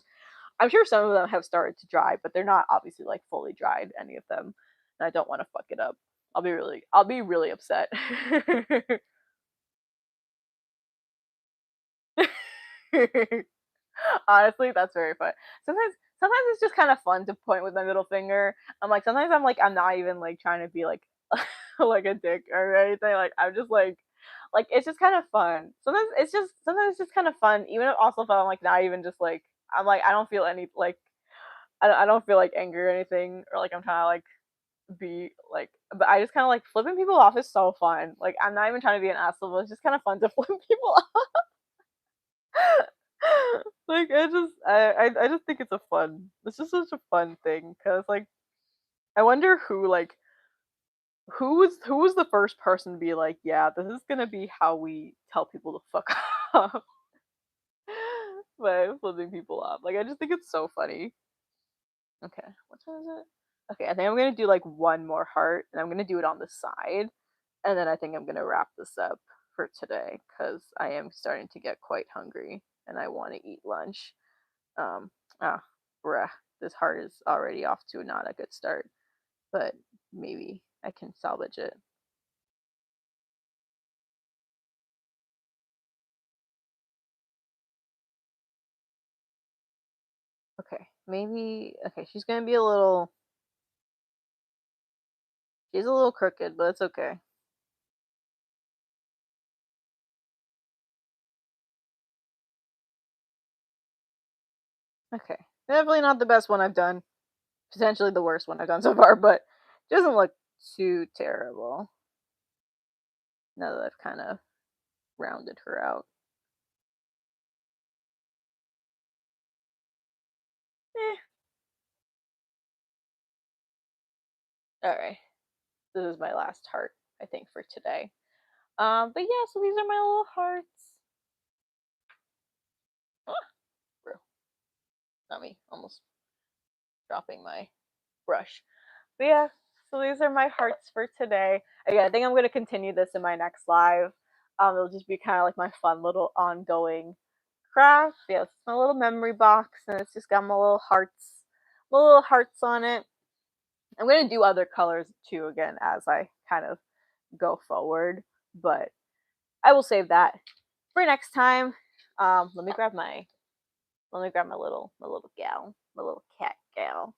I'm sure some of them have started to dry, but they're not obviously like fully dried, any of them. And I don't want to fuck it up. I'll be really upset. Honestly, that's very fun. Sometimes it's just kind of fun to point with my middle finger. I'm like sometimes I'm not even like trying to be like like a dick or anything. Like I'm just like it's just kind of fun. Sometimes it's just kind of fun. Even if also if I'm like not even just like I'm like I don't feel any like I don't feel like anger or anything or like I'm trying to like be like, but I just kind of like flipping people off is so fun. Like, I'm not even trying to be an asshole, but it's just kind of fun to flip people off. Like, I just think it's just such a fun thing because like I wonder who was the first person to be like, yeah, this is gonna be how we tell people to fuck off by flipping people off. Like, I just think it's so funny. Okay, what time is it? Okay, I think I'm gonna do like one more heart, and I'm gonna do it on the side, and then I think I'm gonna wrap this up for today because I am starting to get quite hungry and I want to eat lunch. Um, ah, bruh, this heart is already off to not a good start, but maybe I can salvage it. Okay, maybe. Okay, she's gonna be a little. She's a little crooked, but it's okay. Okay, definitely not the best one I've done. Potentially the worst one I've done so far, but it doesn't look too terrible now that I've kind of rounded her out. Eh, all right. This is my last heart, I think, for today. But yeah, so these are my little hearts. Ah, bro, not me. Almost dropping my brush. But yeah, so these are my hearts for today. Again, I think I'm gonna continue this in my next live. It'll just be kind of like my fun little ongoing craft. Yeah, it's my little memory box, and it's just got my little hearts on it. I'm gonna do other colors too again as I kind of go forward, but I will save that for next time. Let me grab my little gal, my little cat gal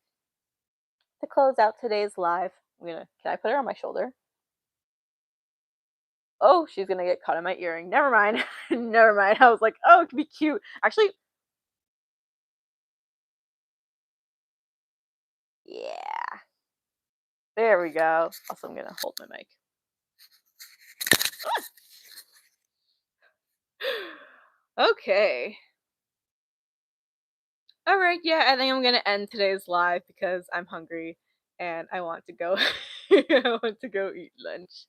to close out today's live. Can I put her on my shoulder? Oh, she's gonna get caught in my earring. Never mind. Never mind. I was like, oh, it could be cute. Actually, yeah. There we go. Also, I'm gonna hold my mic. Okay. All right. Yeah, I think I'm gonna end today's live because I'm hungry and I want to go. I want to go eat lunch.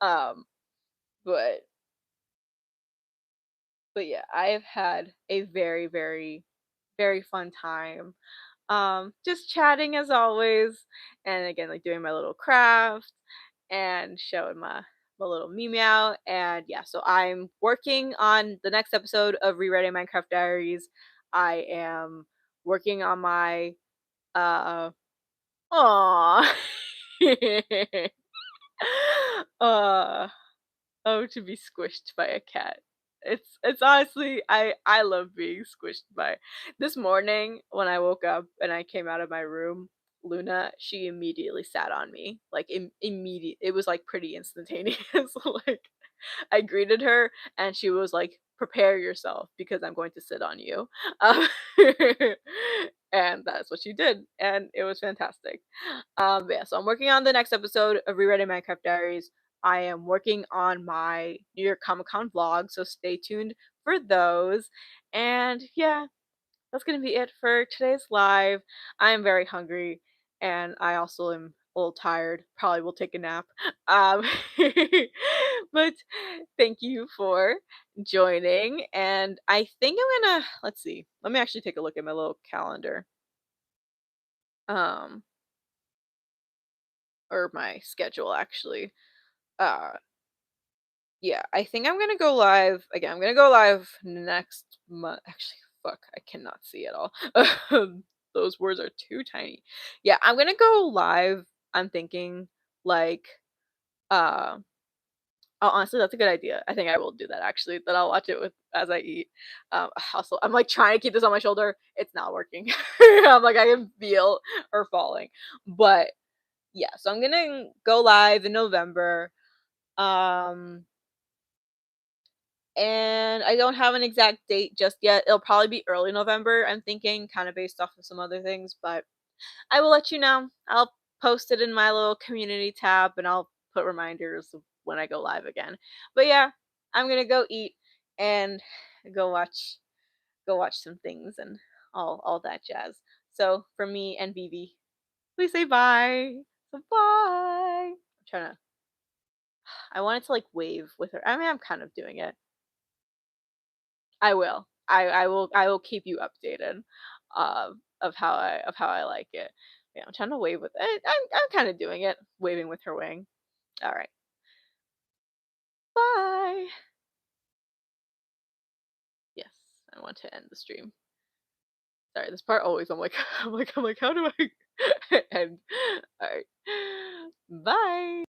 Um, but yeah, I've had a very, very, very fun time. Just chatting as always, and again, like doing my little craft and showing my little meme out. And yeah, so I'm working on the next episode of Rewriting Minecraft Diaries. I am working on my aw uh oh, to be squished by a cat. It's honestly I love being squished by. This morning when I woke up and I came out of my room, Luna, she immediately sat on me. Like immediate. It was like pretty instantaneous. Like I greeted her and she was like, "Prepare yourself because I'm going to sit on you." Um, and that's what she did, and it was fantastic. Yeah, so I'm working on the next episode of Rewriting Minecraft Diaries. I am working on my New York Comic Con vlog, so stay tuned for those. And yeah, that's gonna be it for today's live. I am very hungry, and I also am a little tired. Probably will take a nap. Um, but thank you for joining, and I think I'm gonna let's see. Let me actually take a look at my little calendar. Um, or my schedule actually. Uh, yeah, I think I'm gonna go live again. I'm gonna go live next month. Actually, fuck, I cannot see at all. Those words are too tiny. Yeah, I'm gonna go live. I'm thinking like, uh, oh, honestly, that's a good idea. I think I will do that actually. Then I'll watch it with as I eat. Also, I'm like trying to keep this on my shoulder. It's not working. I'm like I can feel her falling, but yeah. So I'm gonna go live in November. Um, and I don't have an exact date just yet. It'll probably be early November, I'm thinking, kind of based off of some other things, but I will let you know. I'll post it in my little community tab, and I'll put reminders of when I go live again. But yeah, I'm gonna go eat and go watch go watch some things and all that jazz. So for me and Vivi, please say bye. So bye. I'm trying to. I wanted to like wave with her. I mean, I'm kind of doing it. I will. I will keep you updated of how I like it. Yeah, I'm trying to wave with I'm kind of doing it, waving with her wing. All right. Bye. Yes, I want to end the stream. Sorry, this part always I'm like I'm like how do I end? All right. Bye.